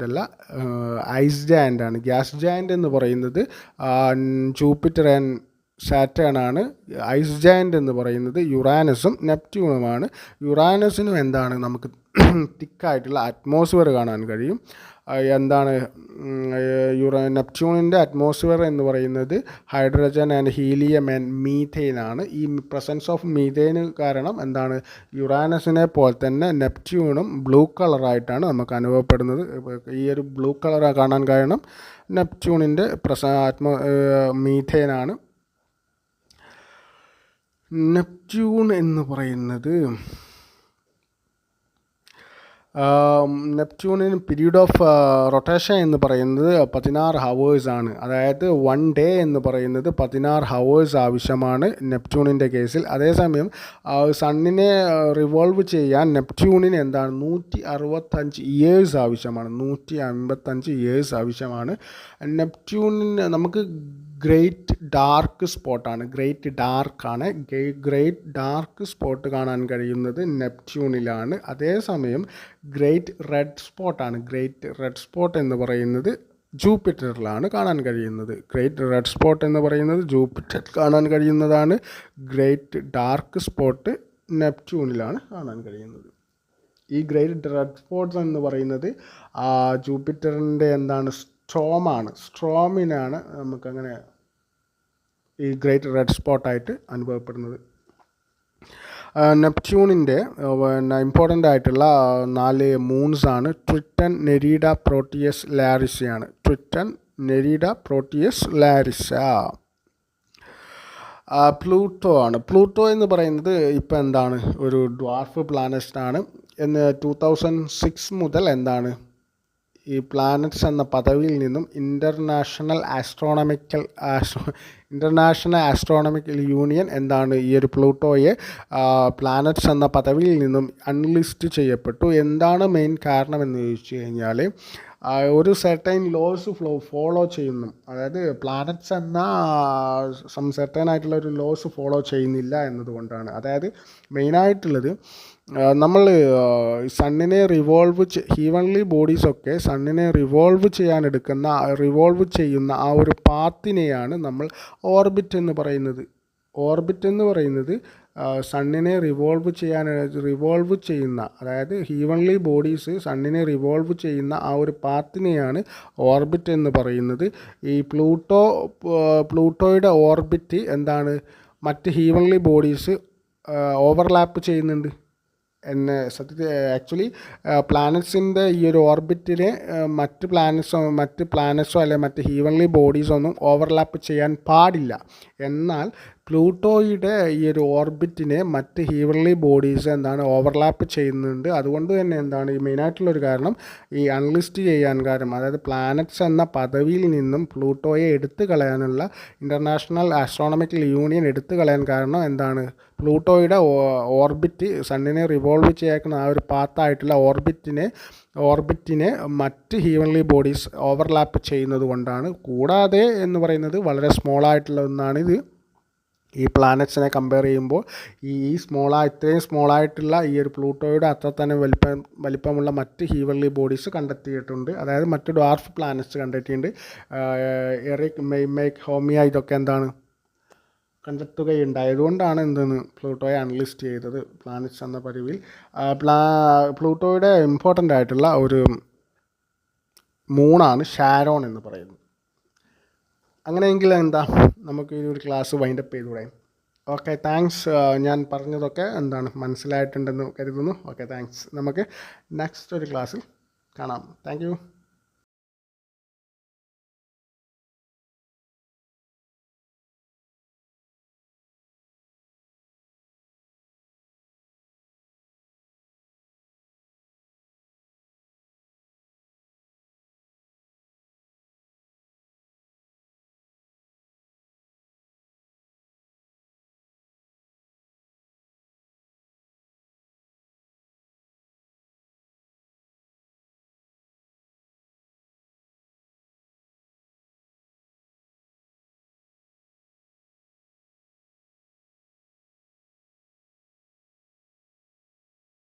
അല്ല, ഐസ് ജയൻ്റ് ആണ്. ഗ്യാസ് ജയൻ്റ് എന്ന് പറയുന്നത് ജൂപ്പിറ്റർ ആൻഡ് സാറ്റേൺ ആണ്. ഐസ് ജയൻ്റ് എന്ന് പറയുന്നത് യുറാനസും നെപ്റ്റ്യൂണുമാണ്. യുറാനസിനും എന്താണ് നമുക്ക് തിക്കായിട്ടുള്ള അറ്റ്മോസ്ഫിയർ കാണാൻ കഴിയും. എന്താണ് നെപ്റ്റ്യൂണിൻ്റെ അറ്റ്മോസ്ഫിയർ എന്ന് പറയുന്നത് hydrogen and helium and methane ആണ്. ഈ പ്രസൻസ് ഓഫ് മീഥെയിന് കാരണം എന്താണ് യുറാനസിനെ പോലെ തന്നെ നെപ്റ്റ്യൂണും ബ്ലൂ കളറായിട്ടാണ് നമുക്ക് അനുഭവപ്പെടുന്നത്. ഈ ഒരു ബ്ലൂ കളർ കാണാൻ കാരണം നെപ്റ്റ്യൂണിൻ്റെ മീഥെയിനാണ്. നെപ്റ്റ്യൂൺ എന്ന് പറയുന്നത് നെപ്റ്റ്യൂണിന് പീരീഡ് ഓഫ് റൊട്ടേഷൻ എന്ന് പറയുന്നത് 16 hours ആണ്. അതായത് 1 day എന്ന് പറയുന്നത് 16 hours ആവശ്യമാണ് നെപ്റ്റ്യൂണിൻ്റെ കേസിൽ. അതേസമയം സണ്ണിനെ റിവോൾവ് ചെയ്യാൻ നെപ്റ്റ്യൂണിന് എന്താണ് 165 years ആവശ്യമാണ്. 155 years ആവശ്യമാണ്. നെപ്റ്റ്യൂണിന് നമുക്ക് ഗ്രേറ്റ് ഡാർക്ക് സ്പോട്ടാണ്. ഗ്രേറ്റ് ഡാർക്ക് സ്പോട്ട് കാണാൻ കഴിയുന്നത് നെപ്റ്റ്യൂണിലാണ്. അതേസമയം ഗ്രേറ്റ് റെഡ് സ്പോട്ടാണ്. ഗ്രേറ്റ് റെഡ് സ്പോട്ട് എന്ന് പറയുന്നത് ജൂപ്പിറ്ററിലാണ് കാണാൻ കഴിയുന്നത്. ഗ്രേറ്റ് റെഡ് സ്പോട്ട് എന്ന് പറയുന്നത് ജൂപ്പിറ്റർ കാണാൻ കഴിയുന്നതാണ്. ഗ്രേറ്റ് ഡാർക്ക് സ്പോട്ട് നെപ്റ്റ്യൂണിലാണ് കാണാൻ കഴിയുന്നത്. ഈ ഗ്രേറ്റ് റെഡ് സ്പോട്ട്സ് എന്ന് പറയുന്നത് ജൂപ്പിറ്ററിൻ്റെ എന്താണ് സ്ട്രോമിനാണ് നമുക്കങ്ങനെ ഈ ഗ്രേറ്റ് റെഡ് സ്പോട്ടായിട്ട് അനുഭവപ്പെടുന്നത്. നെപ്റ്റ്യൂണിൻ്റെ ഇമ്പോർട്ടൻ്റ് ആയിട്ടുള്ള 4 മൂൺസ് ആണ്. ട്രിറ്റൺ, നെരീഡ, പ്രോട്ടിയസ്, ലാരിസയാണ്. Triton, Nereid, Proteus, Larissa. Pluto ആണ്. പ്ലൂട്ടോ എന്ന് പറയുന്നത് ഇപ്പം എന്താണ് ഒരു ഡ്വാർഫ് പ്ലാനറ്റ് ആണ്. 2006 മുതൽ എന്താണ് ഈ പ്ലാനറ്റ്സ് എന്ന പദവിയിൽ നിന്നും ഇൻ്റർനാഷണൽ ആസ്ട്രോണമിക്കൽ യൂണിയൻ എന്താണ് ഈ ഒരു പ്ലൂട്ടോയെ പ്ലാനറ്റ്സ് എന്ന പദവിയിൽ നിന്നും അൺലിസ്റ്റ് ചെയ്യപ്പെട്ടു. എന്താണ് മെയിൻ കാരണം എന്ന് ചോദിച്ചു കഴിഞ്ഞാൽ ഒരു സെർട്ടൈൻ ലോസ് ഫോളോ ചെയ്യുന്നു. അതായത് പ്ലാനറ്റ്സ് എന്ന സെർട്ടൈൻ ആയിട്ടുള്ള ഒരു ലോസ് ഫോളോ ചെയ്യുന്നില്ല എന്നതുകൊണ്ടാണ്. അതായത് മെയിനായിട്ടുള്ളത് നമ്മൾ സണ്ണിനെ ഹീവൻലി ബോഡീസൊക്കെ സണ്ണിനെ റിവോൾവ് ചെയ്യുന്ന ആ ഒരു പാത്തിനെയാണ് നമ്മൾ ഓർബിറ്റ് എന്ന് പറയുന്നത്. ഓർബിറ്റ് എന്ന് പറയുന്നത് സണ്ണിനെ റിവോൾവ് ചെയ്യുന്ന, അതായത് ഹീവൻലി ബോഡീസ് സണ്ണിനെ റിവോൾവ് ചെയ്യുന്ന ആ ഒരു പാത്തിനെയാണ് ഓർബിറ്റ് എന്ന് പറയുന്നത്. ഈ പ്ലൂട്ടോയുടെ ഓർബിറ്റ് എന്താണ് മറ്റ് ഹീവൻലി ബോഡീസ് ഓവർലാപ്പ് ചെയ്യുന്നുണ്ട്. സത്യത്തിൽ ആക്ച്വലി പ്ലാനറ്റ്സിൻ്റെ ഈ ഒരു ഓർബിറ്റിനെ മറ്റ് പ്ലാനറ്റ്സോ അല്ലെങ്കിൽ മറ്റ് ഹീവൻലി ബോഡീസോ ഒന്നും ഓവർലാപ്പ് ചെയ്യാൻ പാടില്ല. എന്നാൽ പ്ലൂട്ടോയുടെ ഈ ഒരു ഓർബിറ്റിനെ മറ്റ് ഹീവൻലി ബോഡീസ് എന്താണ് ഓവർലാപ്പ് ചെയ്യുന്നുണ്ട്. അതുകൊണ്ട് തന്നെ എന്താണ് ഈ മെയിനായിട്ടുള്ളൊരു കാരണം ഈ അൺലിസ്റ്റ് ചെയ്യാൻ കാരണം, അതായത് പ്ലാനറ്റ്സ് എന്ന പദവിയിൽ നിന്നും പ്ലൂട്ടോയെ എടുത്തു കളയാനുള്ള ഇൻ്റർനാഷണൽ ആസ്ട്രോണമിക്കൽ യൂണിയൻ എടുത്തു കളയാൻ കാരണം എന്താണ് പ്ലൂട്ടോയുടെ ഓർബിറ്റ് സണ്ണിനെ റിവോൾവ് ചെയ്യാക്കുന്ന ആ ഒരു പാത്തായിട്ടുള്ള ഓർബിറ്റിനെ മറ്റ് ഹീവൻലി ബോഡീസ് ഓവർലാപ്പ് ചെയ്യുന്നത് കൊണ്ടാണ്. കൂടാതെ എന്ന് പറയുന്നത് വളരെ സ്മോളായിട്ടുള്ള ഒന്നാണിത്. ഈ പ്ലാനറ്റ്സിനെ കമ്പയർ ചെയ്യുമ്പോൾ ഇത്രയും സ്മോളായിട്ടുള്ള ഈ ഒരു പ്ലൂട്ടോയുടെ അത്ര തന്നെ വലിപ്പമുള്ള മറ്റ് ഹീവൻലി ബോഡീസ് കണ്ടെത്തിയിട്ടുണ്ട്. അതായത് മറ്റ് ഡ്വാർഫ് പ്ലാനറ്റ്സ് കണ്ടെത്തിയിട്ടുണ്ട്. എറിക്, മെയ്മേക്ക്, ഹോമിയ ഇതൊക്കെ എന്താണ് കണ്ടെത്തുകയുണ്ടായതുകൊണ്ടാണ് പ്ലൂട്ടോയെ അൺലിസ്റ്റ് ചെയ്തത് പ്ലാനറ്റ്സ് എന്ന പരിവിൽ. പ്ലൂട്ടോയുടെ ഇമ്പോർട്ടൻ്റ് ആയിട്ടുള്ള ഒരു മൂണാണ് ഷാരോൺ എന്ന് പറയുന്നത്. അങ്ങനെയെങ്കിൽ നമുക്ക് ഈ ഒരു ക്ലാസ് വൈൻഡപ്പ് ചെയ്തുകൂടെ? Okay, thanks. ഞാൻ പറഞ്ഞതൊക്കെ മനസ്സിലായിട്ടുണ്ടെന്ന് കരുതുന്നു. Okay, thanks. നമുക്ക് നെക്സ്റ്റ് ഒരു ക്ലാസ്സിൽ കാണാം. Thank you.